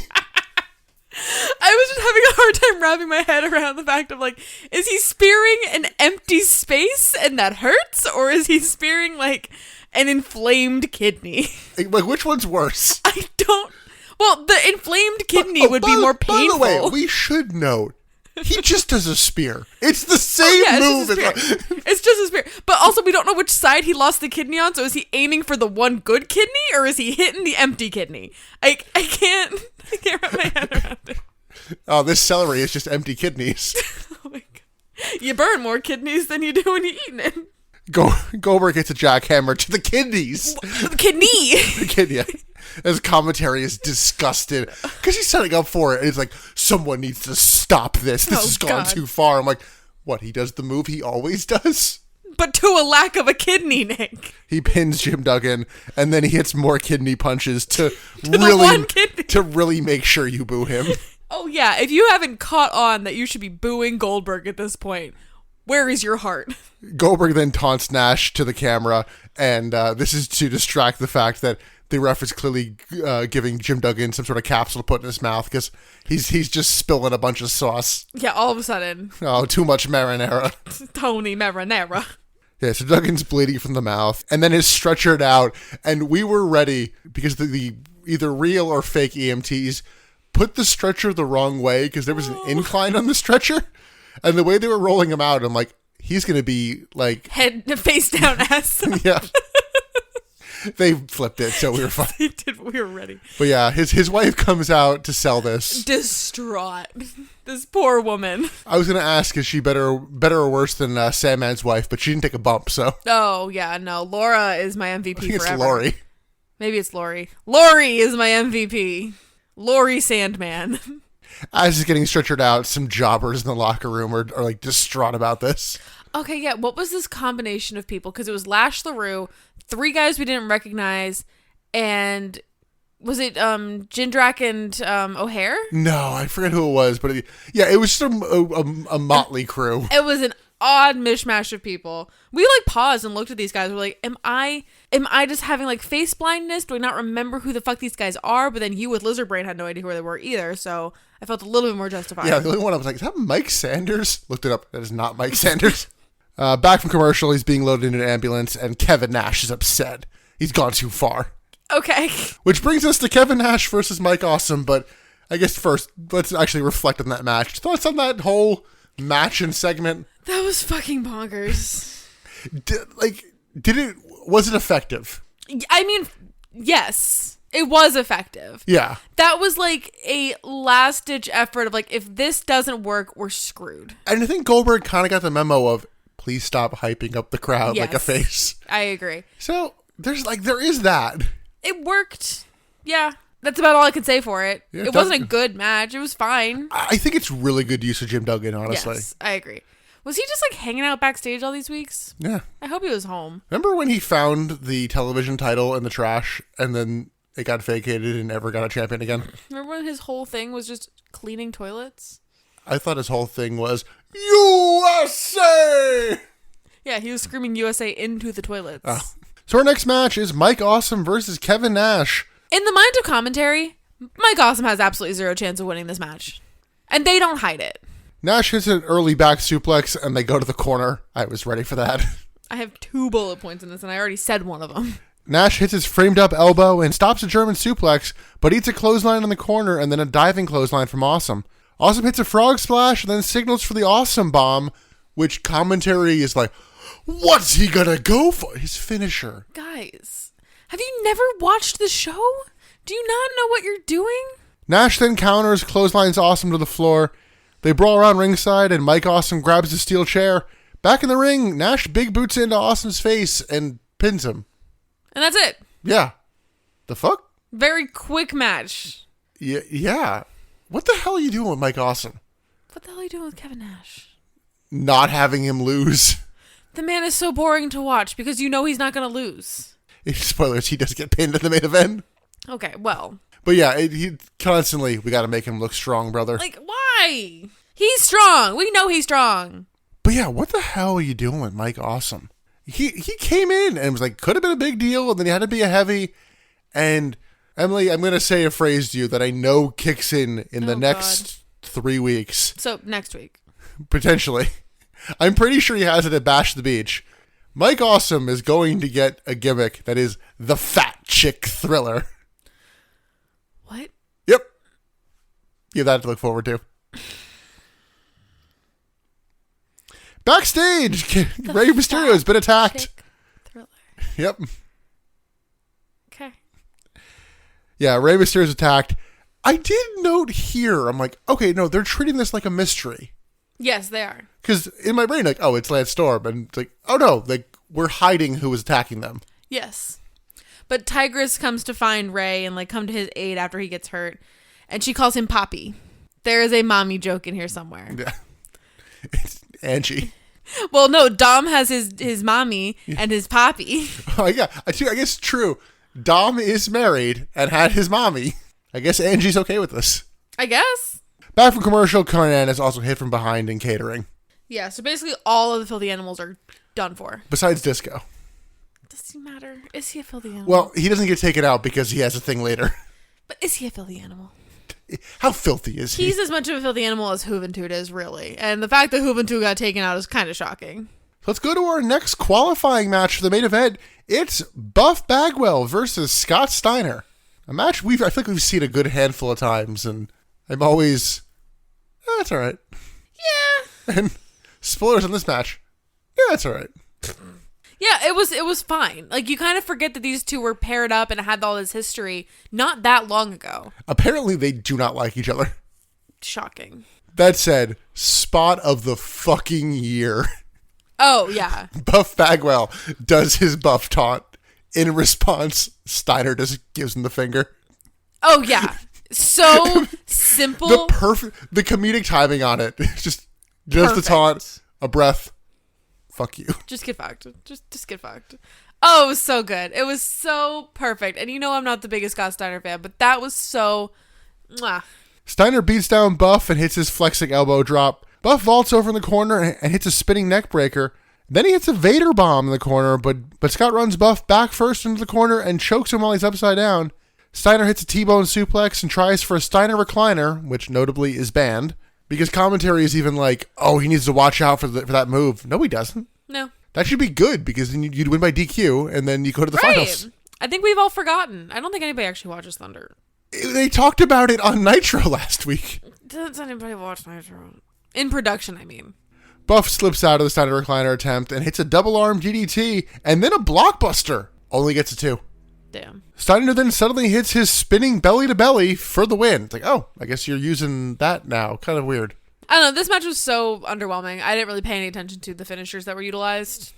I was just having a hard time wrapping my head around the fact of like, is he spearing an empty space and that hurts, or is he spearing like an inflamed kidney? Like, which one's worse? I don't. Well, the inflamed kidney would be more painful. By the way, we should note, he just does a spear. It's the same move. It's just a spear. But also, we don't know which side he lost the kidney on, so is he aiming for the one good kidney, or is he hitting the empty kidney? I can't wrap my head around it. Oh, this celery is just empty kidneys. Oh my god. You burn more kidneys than you do when you're eating it. Goldberg hits a jackhammer to the kidneys. The kidney. The kidney. His commentary is disgusted because he's setting up for it, and he's like, someone needs to stop this. This has gone too far. I'm like, what? He does the move he always does? But to a lack of a kidney, Nick. He pins Jim Duggan, and then he hits more kidney punches to really make sure you boo him. Oh, yeah. If you haven't caught on that you should be booing Goldberg at this point, where is your heart? Goldberg then taunts Nash to the camera, and this is to distract the fact that the ref is clearly giving Jim Duggan some sort of capsule to put in his mouth because he's just spilling a bunch of sauce. Yeah, all of a sudden. Oh, too much marinara. Tony marinara. Yeah, so Duggan's bleeding from the mouth, and then is stretchered out, and we were ready because the either real or fake EMTs put the stretcher the wrong way because there was an incline on the stretcher, and the way they were rolling him out, I'm like, he's going to be like... Head face down ass. Yeah. They flipped it, so we were fine. They did. We were ready. But yeah, his wife comes out to sell this. Distraught. This poor woman. I was going to ask, is she better or worse than Sandman's wife, but she didn't take a bump, so... Oh, yeah, no. Laura is my MVP I think forever. it's Lori. Maybe it's Lori. Lori is my MVP. Lori Sandman. As he's getting stretchered out, some jobbers in the locker room are like distraught about this. Okay, yeah. What was this combination of people? Because it was Lash LaRue, 3 guys we didn't recognize, and was it Jindrak and O'Hare? No, I forget who it was, but it was just a motley crew. It was an odd mishmash of people. We like paused and looked at these guys. We're like, am I just having like face blindness? Do I not remember who the fuck these guys are? But then you with Lizard Brain had no idea who they were either, so I felt a little bit more justified. Yeah, the only one I was like, is that Mike Sanders? Looked it up. That is not Mike Sanders. Back from commercial, he's being loaded into an ambulance, and Kevin Nash is upset. He's gone too far. Okay. Which brings us to Kevin Nash versus Mike Awesome, but I guess first, let's actually reflect on that match. Thoughts on that whole match and segment? That was fucking bonkers. Was it effective? I mean, yes. It was effective. Yeah. That was like a last-ditch effort of like, if this doesn't work, we're screwed. And I think Goldberg kind of got the memo of, please stop hyping up the crowd like a face. I agree. So there is that. It worked. Yeah. That's about all I can say for it. Yeah, it wasn't a good match. It was fine. I think it's really good use of Jim Duggan, honestly. Yes, I agree. Was he just like hanging out backstage all these weeks? Yeah. I hope he was home. Remember when he found the television title in the trash and then it got vacated and never got a champion again? Remember when his whole thing was just cleaning toilets? I thought his whole thing was USA! Yeah, he was screaming USA into the toilets. Oh. So our next match is Mike Awesome versus Kevin Nash. In the mind of commentary, Mike Awesome has absolutely zero chance of winning this match. And they don't hide it. Nash hits an early back suplex and they go to the corner. I was ready for that. I have 2 bullet points in this and I already said one of them. Nash hits his framed up elbow and stops a German suplex, but eats a clothesline in the corner and then a diving clothesline from Awesome. Awesome hits a frog splash and then signals for the Awesome Bomb, which commentary is like, what's he gonna go for? His finisher. Guys, have you never watched the show? Do you not know what you're doing? Nash then counters, clotheslines Awesome to the floor. They brawl around ringside and Mike Awesome grabs a steel chair. Back in the ring, Nash big boots into Awesome's face and pins him. And that's it. Yeah. The fuck? Very quick match. Yeah. What the hell are you doing with Mike Awesome? What the hell are you doing with Kevin Nash? Not having him lose. The man is so boring to watch because you know he's not going to lose. Spoilers, he does get pinned in the main event. Okay, well. But yeah, he constantly, we got to make him look strong, brother. Like, why? He's strong. We know he's strong. But yeah, what the hell are you doing with Mike Awesome? He came in and was like, could have been a big deal, and then he had to be a heavy. And Emily, I'm going to say a phrase to you that I know kicks in the next 3 weeks. So next week. Potentially. I'm pretty sure he has it at Bash the Beach. Mike Awesome is going to get a gimmick that is the Fat Chick Thriller. What? Yep. You have that to look forward to. Backstage, Rey Mysterio has been attacked. Thriller. Yep. Okay. Yeah, Rey Mysterio's attacked. I did note here, I'm like, okay, no, they're treating this like a mystery. Yes, they are. Because in my brain, like, oh, it's Lance Storm. And it's like, oh no, like, we're hiding who was attacking them. Yes. But Tigress comes to find Rey and like come to his aid after he gets hurt. And she calls him Poppy. There is a mommy joke in here somewhere. Yeah. It's Angie. Well, no, Dom has his mommy and his Poppy. Oh, yeah. I guess true. Dom is married and had his mommy. I guess Angie's okay with this. I guess. Back from commercial, Conan is also hit from behind in catering. Yeah, so basically all of the filthy animals are done for. Besides Disco. Does he matter? Is he a filthy animal? Well, he doesn't get taken out because he has a thing later. But is he a filthy animal? How filthy is he? He's as much of a filthy animal as Juventud is, really. And the fact that Juventud got taken out is kind of shocking. Let's go to our next qualifying match for the main event. It's Buff Bagwell versus Scott Steiner. A match I feel like we've seen a good handful of times, and I'm always, that's all right. Yeah. And spoilers on this match, yeah, that's all right. Yeah, it was fine. Like, you kind of forget that these two were paired up and had all this history not that long ago. Apparently, they do not like each other. Shocking. That said, spot of the fucking year. Oh, yeah. Buff Bagwell does his buff taunt. In response, Steiner just gives him the finger. Oh, yeah. So simple. The comedic timing on it. Just the taunt, a breath. Fuck you. Just get fucked. Just get fucked. Oh, it was so good. It was so perfect. And you know I'm not the biggest Scott Steiner fan, but that was so... Mwah. Steiner beats down Buff and hits his flexing elbow drop. Buff vaults over in the corner and hits a spinning neck breaker. Then he hits a Vader bomb in the corner, but Scott runs Buff back first into the corner and chokes him while he's upside down. Steiner hits a T-bone suplex and tries for a Steiner recliner, which notably is banned, because commentary is even like, oh, he needs to watch out for that move. No, he doesn't. No. That should be good, because then you'd win by DQ, and then you go to the finals. I think we've all forgotten. I don't think anybody actually watches Thunder. They talked about it on Nitro last week. Does anybody watch Nitro? In production, I mean. Buff slips out of the Steiner recliner attempt and hits a double arm DDT, and then a blockbuster. Only gets a 2. Damn. Steiner then suddenly hits his spinning belly to belly for the win. It's like, oh, I guess you're using that now. Kind of weird. I don't know. This match was so underwhelming. I didn't really pay any attention to the finishers that were utilized.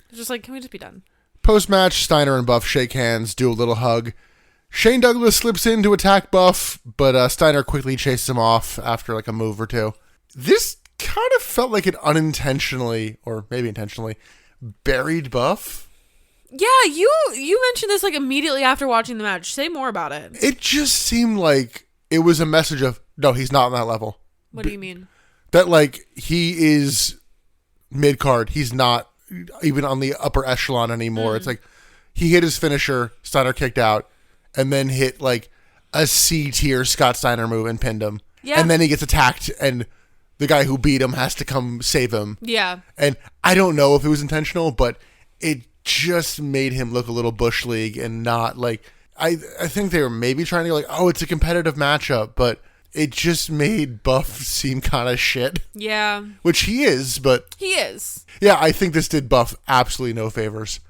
It was just like, can we just be done? Post-match, Steiner and Buff shake hands, do a little hug. Shane Douglas slips in to attack Buff, but Steiner quickly chases him off after like a move or two. This kind of felt like it unintentionally, or maybe intentionally, buried Buff. Yeah, you mentioned this like immediately after watching the match. Say more about it. It just seemed like it was a message of, no, he's not on that level. What do you mean? That, like, he is mid-card. He's not even on the upper echelon anymore. It's like he hit his finisher, Steiner kicked out, and then hit, like, a C-tier Scott Steiner move and pinned him. Yeah. And then he gets attacked, and the guy who beat him has to come save him. Yeah. And I don't know if it was intentional, but it just made him look a little Bush League and not, like... I think they were maybe trying to go, like, oh, it's a competitive matchup, but... It just made Buff seem kind of shit. Yeah. Which he is, but... He is. Yeah, I think this did Buff absolutely no favors.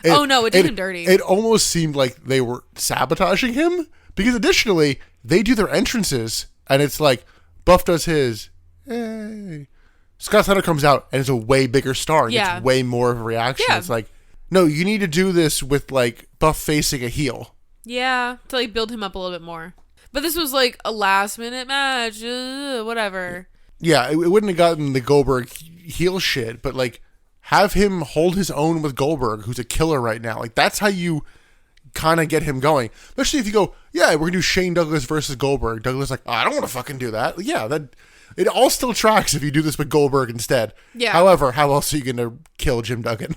It did him dirty. It almost seemed like they were sabotaging him, because additionally, they do their entrances, and it's like, Buff does his, hey. Scott Steiner comes out, and is a way bigger star. And gets way more of a reaction. Yeah. It's like, no, you need to do this with, like, Buff facing a heel. Yeah, to, like, build him up a little bit more. But this was like a last minute match, whatever. Yeah, it wouldn't have gotten the Goldberg heel shit, but like have him hold his own with Goldberg, who's a killer right now. Like that's how you kind of get him going. Especially if you go, yeah, we're gonna do Shane Douglas versus Goldberg. Douglas like, oh, I don't want to fucking do that. Like, yeah, that it all still tracks if you do this with Goldberg instead. Yeah. However, how else are you gonna kill Jim Duggan?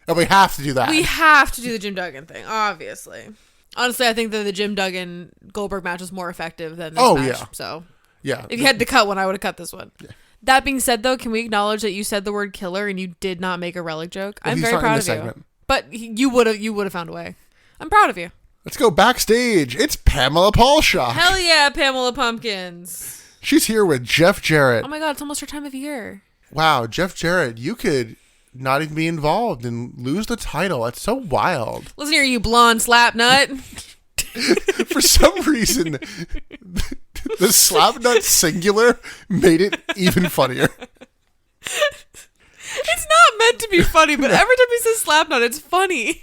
And we have to do that. We have to do the Jim Duggan thing, obviously. Honestly, I think that the Jim Duggan Goldberg match was more effective than this match. Yeah. So, yeah. If you had to cut one, I would have cut this one. Yeah. That being said, though, can we acknowledge that you said the word killer and you did not make a relic joke? Well, I'm very proud of you. But you would have found a way. I'm proud of you. Let's go backstage. It's Pamela Paulshock. Hell yeah, Pamela Pumpkins. She's here with Jeff Jarrett. Oh my God, it's almost her time of year. Wow, Jeff Jarrett, you could not even be involved and lose the title. That's so wild. Listen here, you blonde slap nut. For some reason, the slap nut singular made it even funnier. It's not meant to be funny, but every time he says slap nut, it's funny.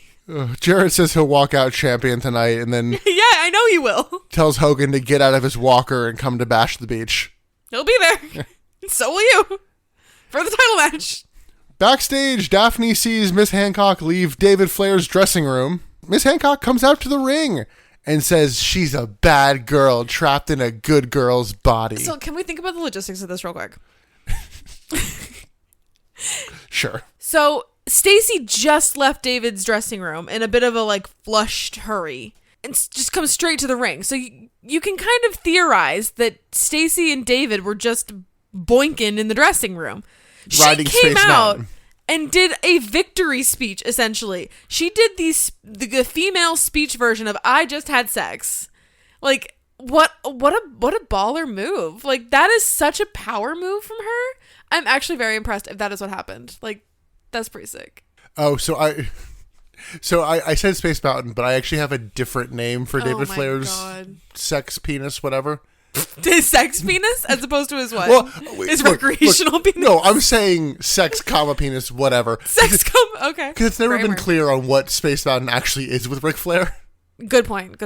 Jarrett says he'll walk out champion tonight and then... Yeah, I know he will. Tells Hogan to get out of his walker and come to Bash the Beach. He'll be there. So will you. For the title match. Backstage, Daphne sees Miss Hancock leave David Flair's dressing room. Miss Hancock comes out to the ring and says she's a bad girl trapped in a good girl's body. So can we think about the logistics of this real quick? Sure. So Stacy just left David's dressing room in a bit of a like flushed hurry and just comes straight to the ring. So you can kind of theorize that Stacy and David were just boinking in the dressing room. She came out and did a victory speech, essentially. She did the female speech version of "I just had sex." Like, what a baller move. Like, that is such a power move from her. I'm actually very impressed if that is what happened. Like, that's pretty sick. Oh, so I said Space Mountain, but I actually have a different name for David Flair's sex penis, whatever. His sex penis as opposed to his what? Well, his recreational penis? No, I'm saying sex, penis, whatever. Okay. Because it's never been clear on what Space Mountain actually is with Ric Flair. Good point.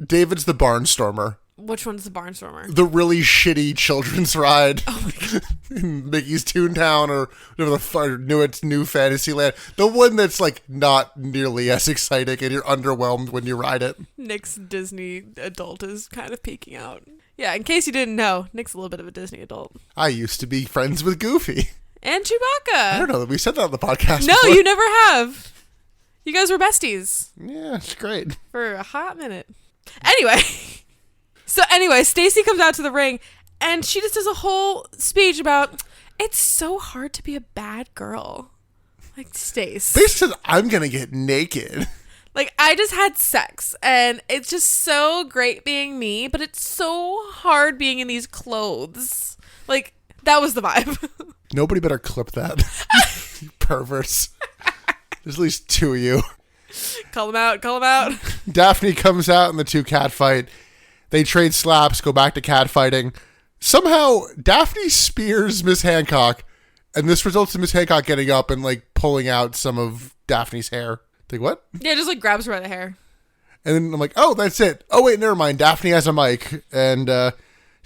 David's the Barnstormer. Which one's the Barnstormer? The really shitty children's ride. Oh my God. In Mickey's Toontown or whatever the fuck, new Fantasyland. The one that's like not nearly as exciting and you're underwhelmed when you ride it. Nick's Disney adult is kind of peeking out. Yeah, in case you didn't know, Nick's a little bit of a Disney adult. I used to be friends with Goofy. And Chewbacca. I don't know. We said that on the podcast No, before. You never have. You guys were besties. Yeah, it's great. For a hot minute. Anyway. Stacy comes out to the ring and she just does a whole speech about it's so hard to be a bad girl. Like, Stace. Stace says, I'm going to get naked. Like, I just had sex and it's just so great being me, but it's so hard being in these clothes. Like, that was the vibe. Nobody better clip that. You perverts. There's at least two of you. Call them out. Daphne comes out and the two cat fight. They trade slaps, go back to cat fighting. Somehow, Daphne spears Miss Hancock, and this results in Miss Hancock getting up and, like, pulling out some of Daphne's hair. Like, what? Yeah, just, like, grabs her by the hair. And then I'm like, oh, that's it. Oh, wait, never mind. Daphne has a mic, and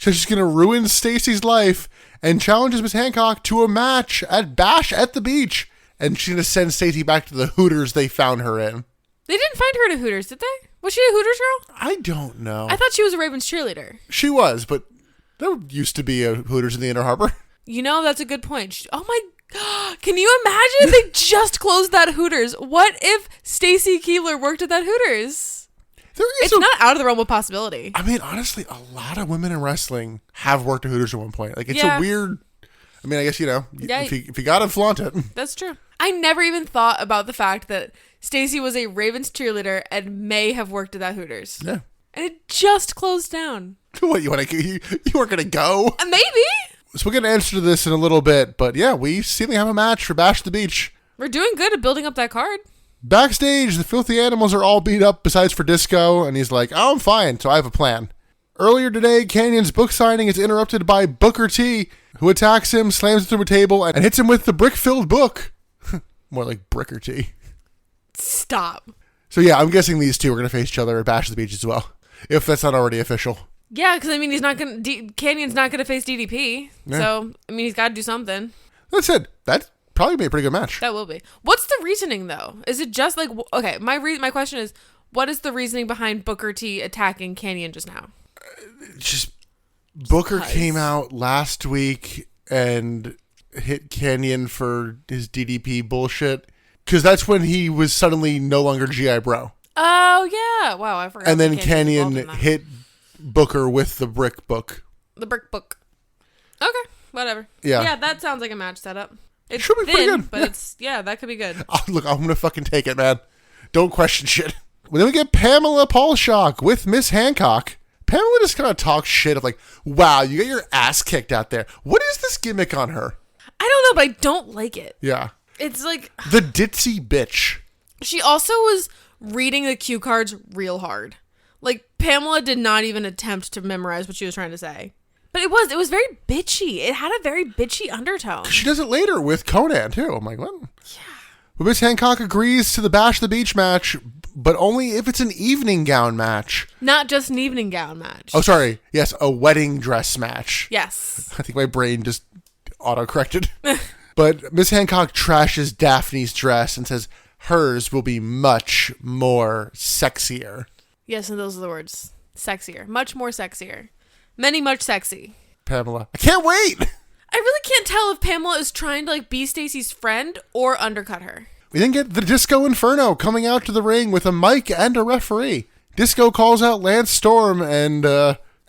So she's going to ruin Stacy's life and challenges Miss Hancock to a match at Bash at the Beach. And she's going to send Stacy back to the Hooters they found her in. They didn't find her at a Hooters, did they? Was she a Hooters girl? I don't know. I thought she was a Ravens cheerleader. She was, but there used to be a Hooters in the Inner Harbor. You know, that's a good point. Oh my God. Can you imagine they just closed that Hooters? What if Stacy Keibler worked at that Hooters? It's not out of the realm of possibility. I mean, honestly, a lot of women in wrestling have worked at Hooters at one point. Like, it's a weird... I mean, I guess, if you got to flaunt it. That's true. I never even thought about the fact that Stacy was a Ravens cheerleader and may have worked at that Hooters. Yeah. And it just closed down. What, you weren't going to go? Maybe. So we'll get an answer to this in a little bit. But yeah, we see them have a match for Bash at the Beach. We're doing good at building up that card. Backstage, the Filthy Animals are all beat up besides for Disco. And he's like, oh, I'm fine. So I have a plan. Earlier today, Canyon's book signing is interrupted by Booker T, who attacks him, slams him through a table, and hits him with the brick-filled book. More like Bricker T. Stop. So yeah, I'm guessing these two are going to face each other at Bash at the Beach as well, if that's not already official. Yeah, because I mean, Canyon's not going to face DDP. Yeah. So, I mean, he's got to do something. That said, that'd probably be a pretty good match. That will be. What's the reasoning, though? Is it just like, okay, my question is, what is the reasoning behind Booker T attacking Canyon just now? Just Booker came out last week and hit Canyon for his DDP bullshit, because that's when he was suddenly no longer GI Bro. Oh yeah, wow, I forgot. And then Canyon hit Booker with the brick book. The brick book. Okay, whatever. Yeah, that sounds like a match setup. It's should be thin, pretty good, but it's that could be good. Oh, look, I'm gonna fucking take it, man. Don't question shit. Well, then we get Pamela Paulshock with Miss Hancock. Pamela just kind of talks shit of like, wow, you got your ass kicked out there. What is this gimmick on her? I don't know, but I don't like it. Yeah. It's like... the ditzy bitch. She also was reading the cue cards real hard. Like, Pamela did not even attempt to memorize what she was trying to say. But it was very bitchy. It had a very bitchy undertone. She does it later with Conan, too. I'm like, what? Yeah. But Miss Hancock agrees to the Bash the Beach match, but only if it's an evening gown match. Not just an evening gown match. Oh, sorry. Yes, a wedding dress match. Yes. I think my brain just auto-corrected. But Miss Hancock trashes Daphne's dress and says hers will be much more sexier. Yes, and those are the words. Sexier. Much more sexier. Many much sexy. Pamela. I can't wait! I really can't tell if Pamela is trying to be Stacy's friend or undercut her. We then get the Disco Inferno coming out to the ring with a mic and a referee. Disco calls out Lance Storm, and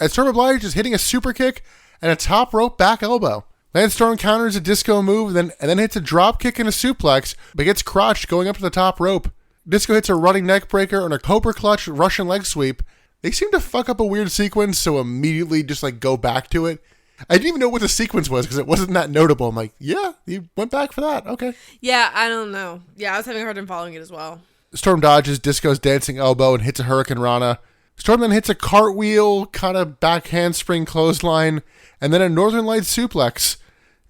Storm obliges hitting a super kick and a top rope back elbow. Lance Storm counters a Disco move and then hits a drop kick and a suplex, but gets crotched going up to the top rope. Disco hits a running neck breaker and a Cobra Clutch Russian leg sweep. They seem to fuck up a weird sequence, so immediately just go back to it. I didn't even know what the sequence was because it wasn't that notable. I'm like, yeah, you went back for that. Okay. Yeah, I don't know. Yeah, I was having a hard time following it as well. Storm dodges Disco's dancing elbow and hits a Hurricane Rana. Storm then hits a cartwheel, kind of back handspring clothesline, and then a Northern Lights suplex.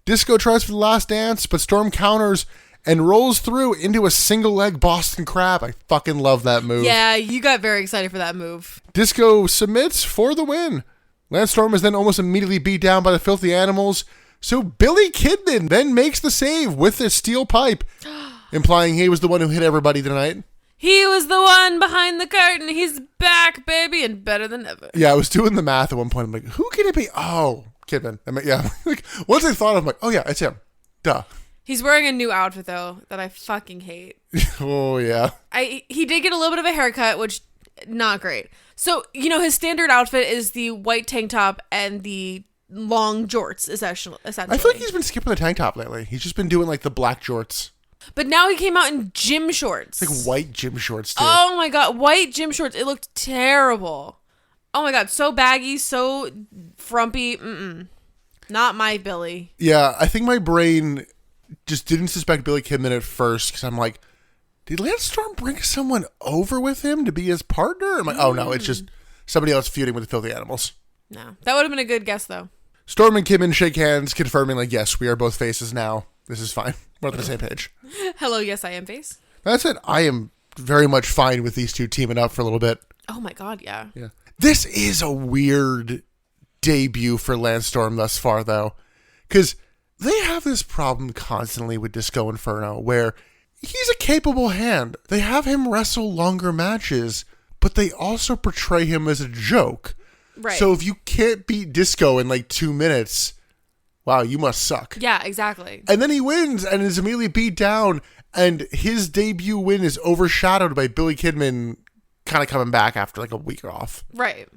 Disco tries for the last dance, but Storm counters and rolls through into a single leg Boston Crab. I fucking love that move. Yeah, you got very excited for that move. Disco submits for the win. Lance Storm is then almost immediately beat down by the Filthy Animals, so Billy Kidman then makes the save with a steel pipe, implying he was the one who hit everybody tonight. He was the one behind the curtain. He's back, baby, and better than ever. Yeah, I was doing the math at one point. I'm like, who can it be? Oh, Kidman. I mean, yeah. Once I thought of it, I'm like, oh yeah, it's him. Duh. He's wearing a new outfit, though, that I fucking hate. Oh, yeah. He did get a little bit of a haircut, which, not great. So, his standard outfit is the white tank top and the long jorts, essentially. I feel like he's been skipping the tank top lately. He's just been doing, the black jorts. But now he came out in gym shorts. White gym shorts, too. Oh, my God. White gym shorts. It looked terrible. Oh, my God. So baggy, so frumpy. Not my Billy. Yeah, I think my brain just didn't suspect Billy Kidman at first because I'm like, did Lance Storm bring someone over with him to be his partner? I'm like, oh no, it's just somebody else feuding with the Filthy Animals. No, that would have been a good guess though. Storm and Kidman shake hands, confirming yes, we are both faces now. This is fine. We're on the same page. Hello, yes, I am face. That's it. I am very much fine with these two teaming up for a little bit. Oh my God, yeah. This is a weird debut for Lance Storm thus far, though. Because they have this problem constantly with Disco Inferno, where he's a capable hand. They have him wrestle longer matches, but they also portray him as a joke. Right. So if you can't beat Disco in like 2 minutes, wow, you must suck. Yeah, exactly. And then he wins and is immediately beat down, and his debut win is overshadowed by Billy Kidman kind of coming back after like a week off. Right.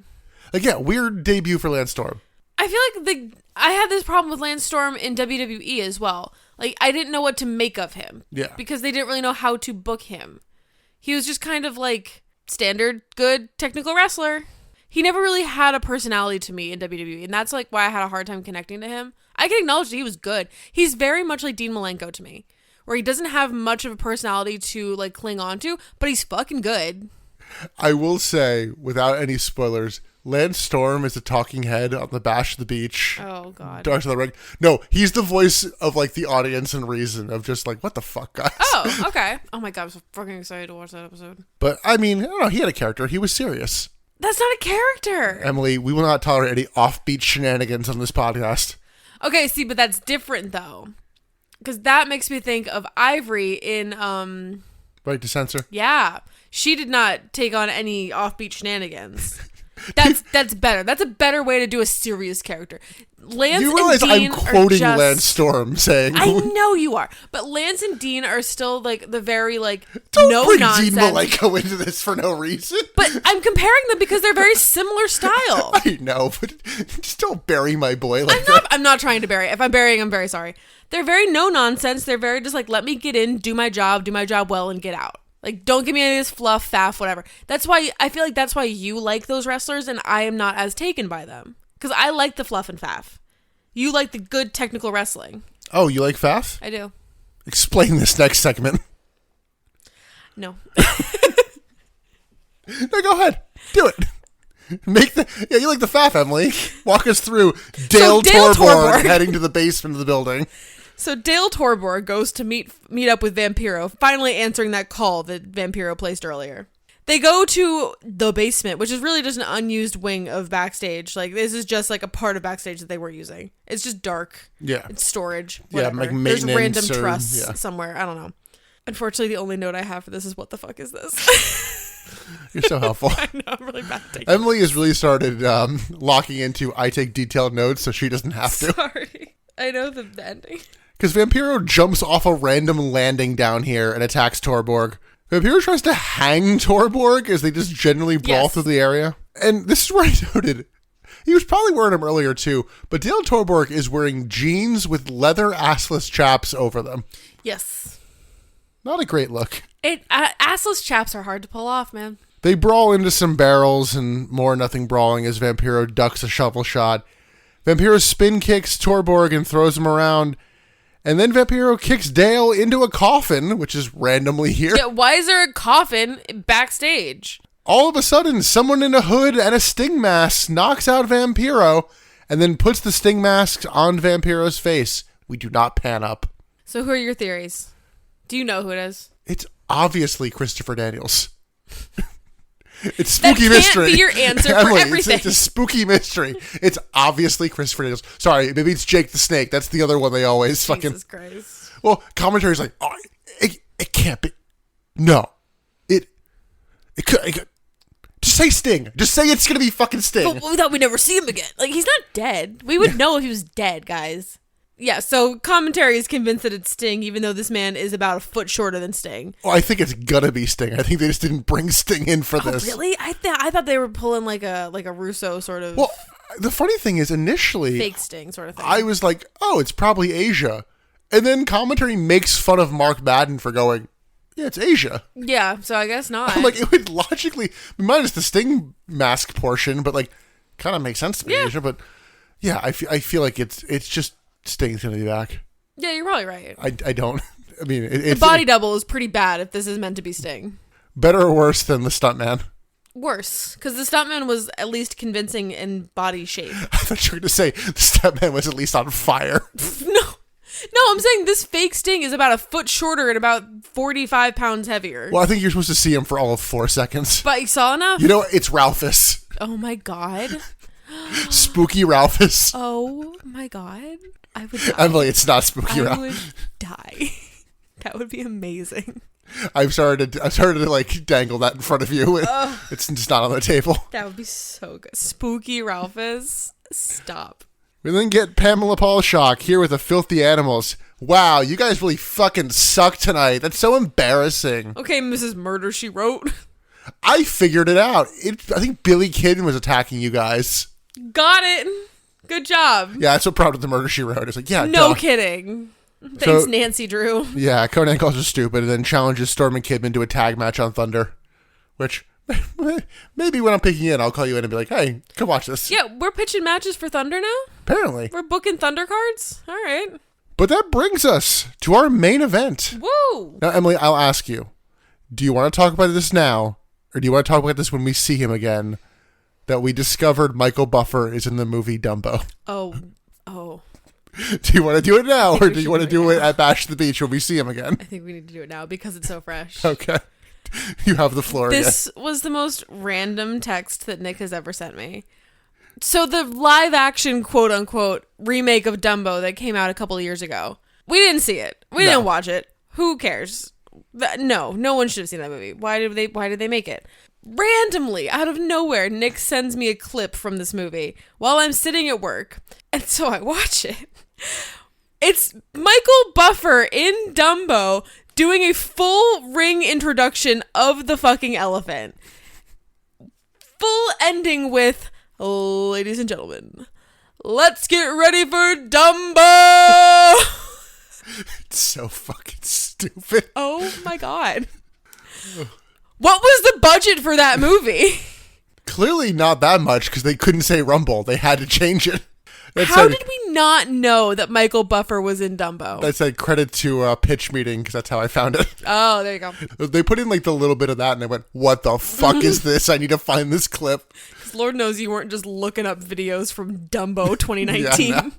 Like, yeah, weird debut for Lance Storm. I feel like I had this problem with Lance Storm in WWE as well. Like, I didn't know what to make of him. Yeah. Because they didn't really know how to book him. He was just kind of like standard, good, technical wrestler. He never really had a personality to me in WWE, and that's like why I had a hard time connecting to him. I can acknowledge that he was good. He's very much like Dean Malenko to me, where he doesn't have much of a personality to like cling on to, but he's fucking good. I will say, without any spoilers, Lance Storm is a talking head on the Bash of the Beach. Oh, God. Dark to the Ring. No, he's the voice of like the audience and reason of just like, what the fuck, guys? Oh, okay. Oh my God, I'm so fucking excited to watch that episode. But I mean, I don't know, he had a character. He was serious. That's not a character. Emily, we will not tolerate any offbeat shenanigans on this podcast. Okay, see, but that's different though. Because that makes me think of Ivory in, Right to censor? yeah. She did not take on any offbeat shenanigans. That's better. That's a better way to do a serious character. Lance You realize and Dean I'm quoting are just, Lance Storm saying... I know you are. But Lance and Dean are still like the very like Don't no bring nonsense. Dean Malenko into this for no reason. But I'm comparing them because they're very similar style. I know, but just don't bury my boy like that. I'm not trying to bury. If I'm burying, I'm very sorry. They're very no nonsense. They're very just like, let me get in, do my job well, and get out. Like, don't give me any of this fluff, faff, whatever. That's why, I feel like that's why you like those wrestlers and I am not as taken by them. Because I like the fluff and faff. You like the good technical wrestling. Oh, you like Faf? I do. Explain this next segment. No. No, go ahead. Do it. Yeah, you like the Faf, Emily. Walk us through Dale Torborg heading to the basement of the building. So Dale Torborg goes to meet up with Vampiro, finally answering that call that Vampiro placed earlier. They go to the basement, which is really just an unused wing of backstage. Like, this is just like a part of backstage that they were using. It's just dark. Yeah. It's storage. Yeah, Whatever. like There's maintenance random or- trusts yeah. somewhere. I don't know. Unfortunately, the only note I have for this is, what the fuck is this? You're so helpful. I know, I'm really bad at taking Emily has really started locking into I take detailed notes so she doesn't have to. Sorry. I know the ending. Because Vampiro jumps off a random landing down here and attacks Torborg. Vampiro tries to hang Torborg as they just generally brawl Yes. through the area. And this is where I noted, he was probably wearing them earlier too, but Dale Torborg is wearing jeans with leather assless chaps over them. Yes. Not a great look. Assless chaps are hard to pull off, man. They brawl into some barrels and more nothing brawling as Vampiro ducks a shovel shot. Vampiro spin kicks Torborg and throws him around. And then Vampiro kicks Dale into a coffin, which is randomly here. Yeah, why is there a coffin backstage? All of a sudden, someone in a hood and a sting mask knocks out Vampiro and then puts the sting mask on Vampiro's face. We do not pan up. So who are your theories? Do you know who it is? It's obviously Christopher Daniels. It's That spooky can't mystery. be your answer for Emily, everything. It's a spooky mystery. It's obviously Christopher Daniels. Sorry, maybe it's Jake the Snake. That's the other one they always fucking... Jesus Christ. Well, commentary's like, oh, it can't be. No. It could. Just say Sting. Just say it's going to be fucking Sting. But we thought we'd never see him again. Like, he's not dead. We would know if he was dead, guys. Yeah, so commentary is convinced that it's Sting, even though this man is about a foot shorter than Sting. Well, I think it's gonna be Sting. I think they just didn't bring Sting in for this. Really? I thought they were pulling like a Russo sort of Well, the funny thing is, initially, fake Sting sort of thing. I was like, oh, it's probably Asia. And then commentary makes fun of Mark Madden for going, yeah, it's Asia. Yeah, so I guess not. I'm like, it would logically, minus the Sting mask portion, but like, kind of makes sense to me, Asia. But yeah, I feel like it's just Sting's going to be back. Yeah, you're probably right. I don't, I mean, The body double is pretty bad if this is meant to be Sting. Better or worse than the stuntman? Worse, because the stuntman was at least convincing in body shape. I thought you were going to say the stuntman was at least on fire. No, I'm saying this fake Sting is about a foot shorter and about 45 pounds heavier. Well, I think you're supposed to see him for all of 4 seconds. But you saw enough? You know, it's Ralphus. Oh my God. Spooky Ralphus. Oh my god. I would die. Emily, it's not Spooky I Ralphus. would die. That would be amazing. I've started to like dangle that in front of you. It's just not on the table. That would be so good. Spooky Ralphus. Stop. We then get Pamela Paulshock here with the Filthy Animals. Wow, you guys really fucking suck tonight. That's so embarrassing. Okay, Mrs. Murder, She Wrote. I figured it out. I think Billy Kidden was attacking you guys. Got it. Good job. Yeah, that's what prompted the Murder She Wrote. It's like, yeah, No duh. Kidding. Thanks, Nancy Drew. Yeah, Conan calls her stupid and then challenges Storm and Kidman to a tag match on Thunder. Which, maybe when I'm picking in, I'll call you in and be like, hey, come watch this. Yeah, we're pitching matches for Thunder now? Apparently. We're booking Thunder cards? All right. But that brings us to our main event. Woo! Now, Emily, I'll ask you, do you want to talk about this now, or do you want to talk about this when we see him again, that we discovered Michael Buffer is in the movie Dumbo? Oh. Do you want to do it now, or do you want to do it at Bash the Beach when we see him again? I think we need to do it now because it's so fresh. Okay. You have the floor again. This was the most random text that Nick has ever sent me. So the live action quote unquote remake of Dumbo that came out a couple of years ago. We didn't see it. We didn't watch it. Who cares? No one should have seen that movie. Why did they make it? Randomly, out of nowhere, Nick sends me a clip from this movie while I'm sitting at work. And so I watch it. It's Michael Buffer in Dumbo doing a full ring introduction of the fucking elephant. Full ending with, ladies and gentlemen, let's get ready for Dumbo! It's so fucking stupid. Oh my god. What was the budget for that movie? Clearly not that much, because they couldn't say Rumble. They had to change it. How did we not know that Michael Buffer was in Dumbo? That said credit to Pitch Meeting, because that's how I found it. Oh, there you go. They put in like the little bit of that, and they went, what the fuck is this? I need to find this clip. Lord knows you weren't just looking up videos from Dumbo 2019. Yeah,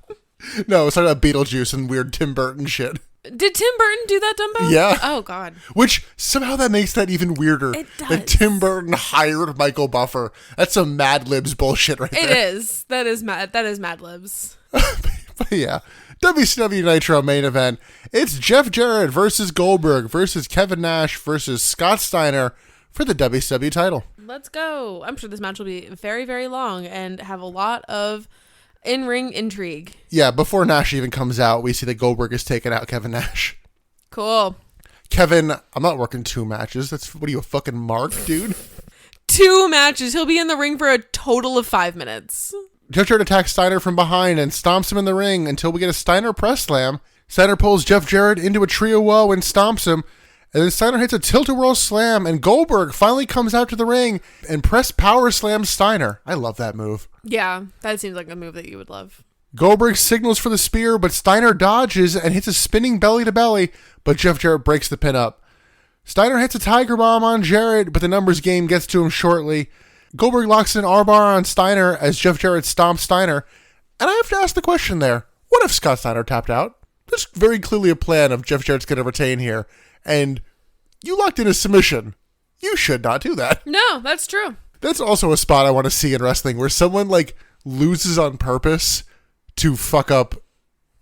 no, it's like Beetlejuice and weird Tim Burton shit. Did Tim Burton do that Dumbo? Yeah. Oh, God. Which, somehow that makes that even weirder. It does. That Tim Burton hired Michael Buffer. That's some Mad Libs bullshit right there. It is. That is Mad Libs. But yeah, WCW Nitro main event. It's Jeff Jarrett versus Goldberg versus Kevin Nash versus Scott Steiner for the WCW title. Let's go. I'm sure this match will be very, very long and have a lot of in-ring intrigue. Yeah, before Nash even comes out, we see that Goldberg is taking out Kevin Nash. Cool. Kevin, I'm not working 2 matches. What are you, a fucking mark, dude? 2 matches. He'll be in the ring for a total of 5 minutes. Jeff Jarrett attacks Steiner from behind and stomps him in the ring until we get a Steiner press slam. Steiner pulls Jeff Jarrett into a trio woe and stomps him. And then Steiner hits a tilt-a-whirl slam, and Goldberg finally comes out to the ring and press power slams Steiner. I love that move. Yeah, that seems like a move that you would love. Goldberg signals for the spear, but Steiner dodges and hits a spinning belly-to-belly, but Jeff Jarrett breaks the pin up. Steiner hits a Tiger Bomb on Jarrett, but the numbers game gets to him shortly. Goldberg locks an armbar on Steiner as Jeff Jarrett stomps Steiner. And I have to ask the question there, what if Scott Steiner tapped out? There's very clearly a plan of Jeff Jarrett's going to retain here. And you locked in a submission. You should not do that. No, that's true. That's also a spot I want to see in wrestling where someone like loses on purpose to fuck up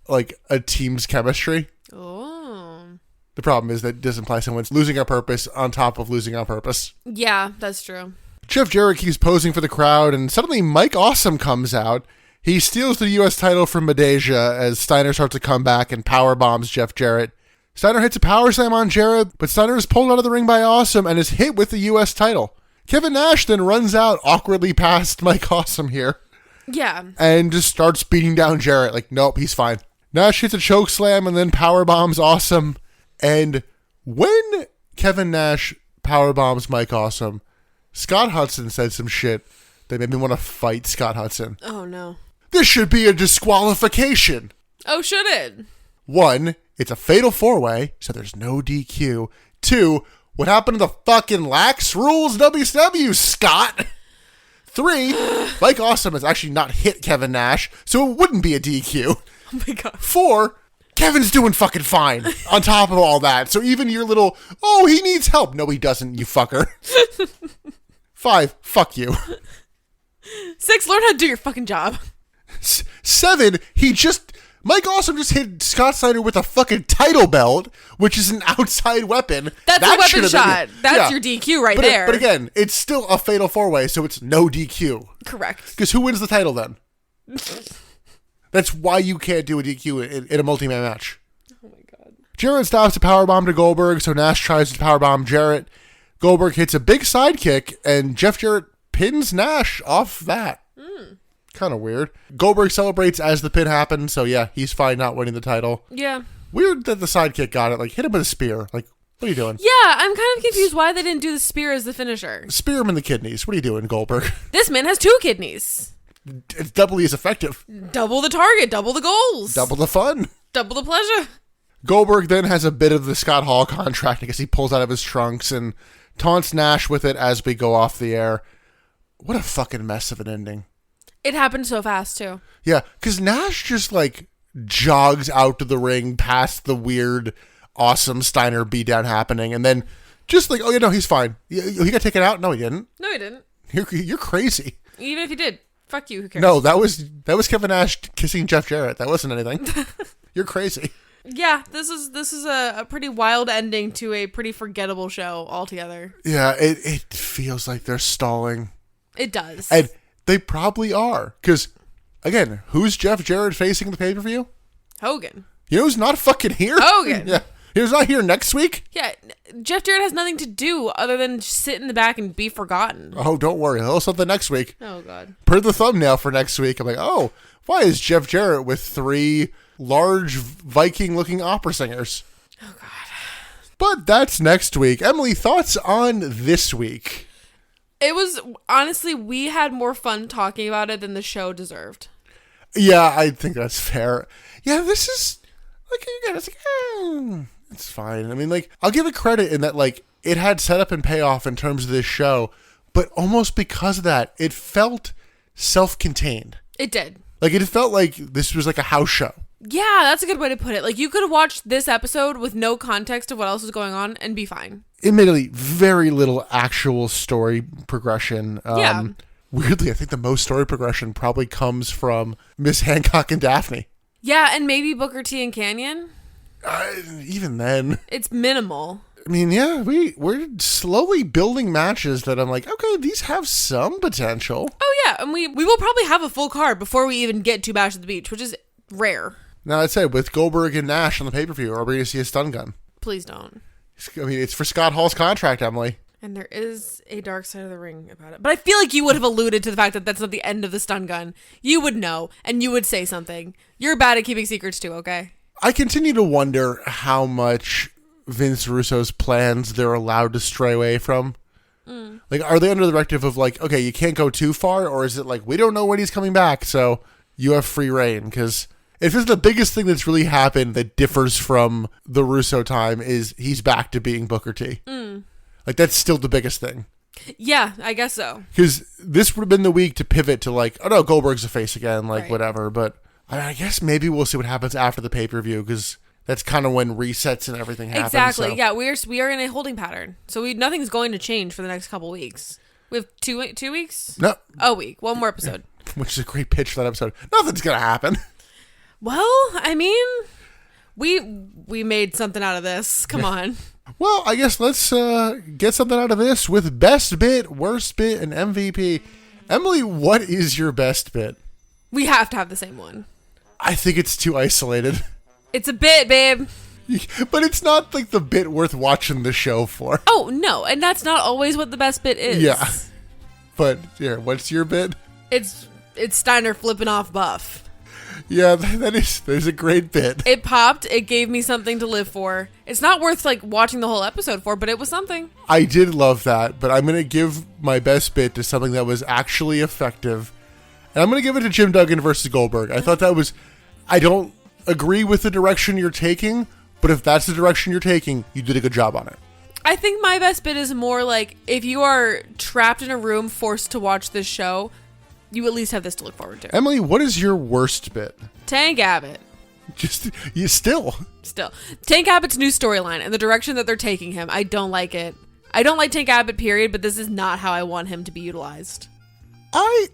like a team's chemistry. Oh. The problem is that this implies someone's losing on purpose on top of losing on purpose. Yeah, that's true. Jeff Jarrett keeps posing for the crowd, and suddenly Mike Awesome comes out. He steals the U.S. title from Madeja as Steiner starts to come back and power bombs Jeff Jarrett. Steiner hits a power slam on Jarrett, but Steiner is pulled out of the ring by Awesome and is hit with the U.S. title. Kevin Nash then runs out awkwardly past Mike Awesome here. Yeah. And just starts beating down Jarrett. Like, nope, he's fine. Nash hits a choke slam and then power bombs Awesome. And when Kevin Nash power bombs Mike Awesome, Scott Hudson said some shit that made me want to fight Scott Hudson. Oh, no. This should be a disqualification. Oh, should it? 1, it's a fatal 4-way, so there's no DQ. 2, what happened to the fucking lax rules WCW, Scott? 3, Mike Awesome has actually not hit Kevin Nash, so it wouldn't be a DQ. Oh my god. 4, Kevin's doing fucking fine on top of all that. So even your little, oh, he needs help. No, he doesn't, you fucker. 5, fuck you. 6, learn how to do your fucking job. 7, Mike Awesome just hit Scott Steiner with a fucking title belt, which is an outside weapon. That's that a weapon shot. That's your DQ right there. But again, it's still a fatal 4-way, so it's no DQ. Correct. Because who wins the title then? That's why you can't do a DQ in a multi-man match. Oh my god. Jarrett stops a powerbomb to Goldberg, so Nash tries to powerbomb Jarrett. Goldberg hits a big sidekick, and Jeff Jarrett pins Nash off that. Kind of weird. Goldberg celebrates as the pin happens, so yeah, he's fine not winning the title. Yeah. Weird that the sidekick got it. Like, hit him with a spear. Like, what are you doing? Yeah, I'm kind of confused why they didn't do the spear as the finisher. Spear him in the kidneys. What are you doing, Goldberg? This man has 2 kidneys. It's doubly as effective. Double the target, double the goals. Double the fun. Double the pleasure. Goldberg then has a bit of the Scott Hall contract. I guess he pulls out of his trunks and taunts Nash with it as we go off the air. What a fucking mess of an ending. It happened so fast, too. Yeah, because Nash just, like, jogs out to the ring past the weird, awesome Steiner beatdown happening, and then just like, oh, yeah, no, he's fine. He got taken out? No, he didn't. No, he didn't. You're crazy. Even if he did. Fuck you, who cares? No, that was Kevin Nash kissing Jeff Jarrett. That wasn't anything. You're crazy. Yeah, this is a pretty wild ending to a pretty forgettable show altogether. Yeah, it feels like they're stalling. It does. And they probably are. Because, again, who's Jeff Jarrett facing the pay-per-view? Hogan. You know who's not fucking here? Hogan. Yeah. He was not here next week? Yeah, Jeff Jarrett has nothing to do other than sit in the back and be forgotten. Oh, don't worry. He'll have something next week. Oh, God. Per the thumbnail for next week, I'm like, oh, why is Jeff Jarrett with 3 large Viking-looking opera singers? Oh, God. But that's next week. Emily, thoughts on this week? It was, honestly, we had more fun talking about it than the show deserved. Yeah, I think that's fair. Yeah, this is, like, again, it's like, it's fine. I mean, like, I'll give it credit in that, like, it had setup and payoff in terms of this show, but almost because of that, it felt self-contained. It did. Like, it felt like this was like a house show. Yeah, that's a good way to put it. Like, you could have watched this episode with no context of what else was going on and be fine. Admittedly, very little actual story progression. Yeah. Weirdly, I think the most story progression probably comes from Miss Hancock and Daphne. Yeah, and maybe Booker T and Canyon. Even then. It's minimal. I mean, yeah, we're slowly building matches that I'm like, okay, these have some potential. Oh, yeah, and we will probably have a full card before we even get to Bash at the Beach, which is rare. Now, I'd say with Goldberg and Nash on the pay-per-view, are we going to see a stun gun? Please don't. I mean, it's for Scott Hall's contract, Emily. And there is a dark side of the ring about it. But I feel like you would have alluded to the fact that that's not the end of the stun gun. You would know, and you would say something. You're bad at keeping secrets too, okay? I continue to wonder how much Vince Russo's plans they're allowed to stray away from. Like, are they under the directive of, like, okay, you can't go too far? Or is it like, we don't know when he's coming back, so you have free reign? Because if it's the biggest thing that's really happened that differs from the Russo time is he's back to being Booker T. Like, that's still the biggest thing. Yeah, I guess so. Because this would have been the week to pivot to, like, oh no, Goldberg's a face again, like, Right. whatever. But I guess maybe we'll see what happens after the pay-per-view, because that's kind of when resets and everything happen. Exactly. So. Yeah, we are in a holding pattern. So nothing's going to change for the next couple weeks. We have two weeks? No. A week. One more episode. Which is a great pitch for that episode. Nothing's going to happen. Well, I mean, we made something out of this. Come on. Well, I guess let's get something out of this with best bit, worst bit, and MVP. Emily, what is your best bit? We have to have the same one. I think it's too isolated. It's a bit, babe. But it's not like the bit worth watching the show for. Oh, no. And that's not always what the best bit is. Yeah. But, here, what's your bit? It's Steiner flipping off Buff. Yeah, there's a great bit. It popped. It gave me something to live for. It's not worth, like, watching the whole episode for, but it was something. I did love that, but I'm going to give my best bit to something that was actually effective. And I'm going to give it to Jim Duggan versus Goldberg. I thought that was... I don't agree with the direction you're taking, but if that's the direction you're taking, you did a good job on it. I think my best bit is more like, if you are trapped in a room forced to watch this show, you at least have this to look forward to. Emily, what is your worst bit? Tank Abbott. You still. Tank Abbott's new storyline and the direction that they're taking him, I don't like it. I don't like Tank Abbott, period, but this is not how I want him to be utilized. I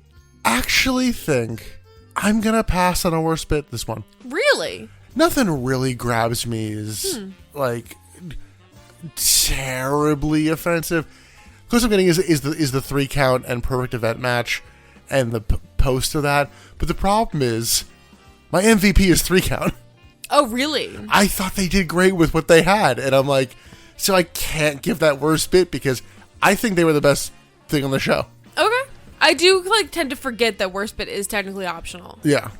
actually think I'm going to pass on a worst bit this one. Really? Nothing really grabs me as, like, terribly offensive. Close I'm getting is the 3 count and perfect event match and the post of that. But the problem is, my MVP is 3 count. Oh, really? I thought they did great with what they had. And I'm like, so I can't give that worst bit because I think they were the best thing on the show. Okay. I do tend to forget that worst bit is technically optional. Yeah.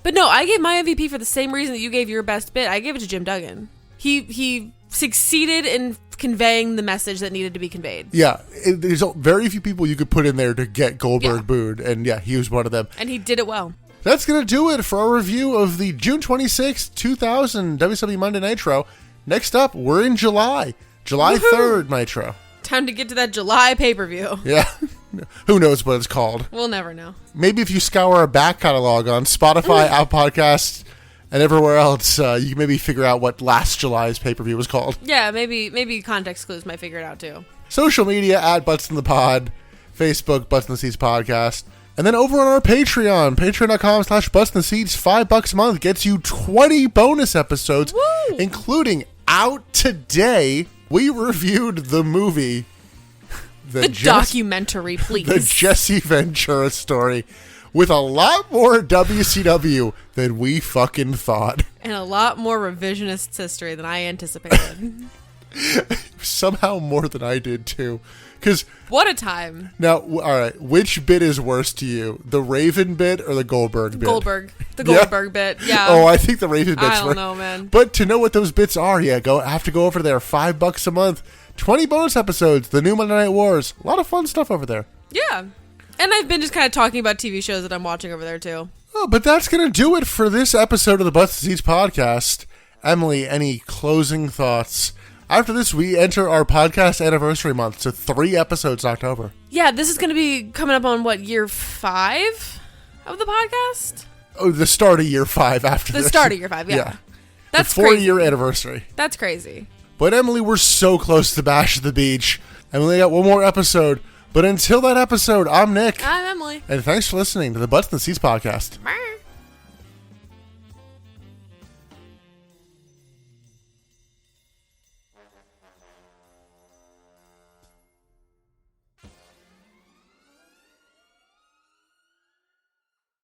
But no, I gave my MVP for the same reason that you gave your best bit. I gave it to Jim Duggan. He succeeded in conveying the message that needed to be conveyed. Yeah. There's very few people you could put in there to get Goldberg booed. And yeah, he was one of them. And he did it well. That's going to do it for our review of the June 26th, 2000 WWE Monday Nitro. Next up, we're in July. July 3rd Nitro. Time to get to that July pay-per-view. Yeah. Who knows what it's called? We'll never know. Maybe if you scour our back catalog on Spotify, Apple Podcasts, and everywhere else, you can maybe figure out what last July's pay-per-view was called. Yeah, maybe context clues might figure it out too. Social media at Butts in the Pod, Facebook, Butts in the Seats Podcast. And then over on our Patreon, patreon.com/Butts in the Seats, $5 a month gets you 20 bonus episodes, Woo! including out today. We reviewed the movie, the documentary, please. The Jesse Ventura story, with a lot more WCW than we fucking thought. And a lot more revisionist history than I anticipated. Somehow more than I did too. Because what a time. Now, all right, which bit is worse to you? The Raven bit or the Goldberg bit? The Goldberg bit, yeah. Oh, I think the Raven bit's I don't know, man. But to know what those bits are, have to go over there. $5 a month. 20 bonus episodes. The new Monday Night Wars. A lot of fun stuff over there. Yeah. And I've been just kind of talking about TV shows that I'm watching over there, too. Oh, but that's going to do it for this episode of the Butts in the Seats podcast. Emily, any closing thoughts? After this, we enter our podcast anniversary month, so 3 episodes in October. Yeah, this is going to be coming up on, year 5 of the podcast? Oh, the start of year 5 after this. The start of year 5, yeah. That's the 4-year anniversary. That's crazy. But Emily, we're so close to Bash at the Beach, and we only got one more episode. But until that episode, I'm Nick. I'm Emily. And thanks for listening to the Butts in the Seats podcast.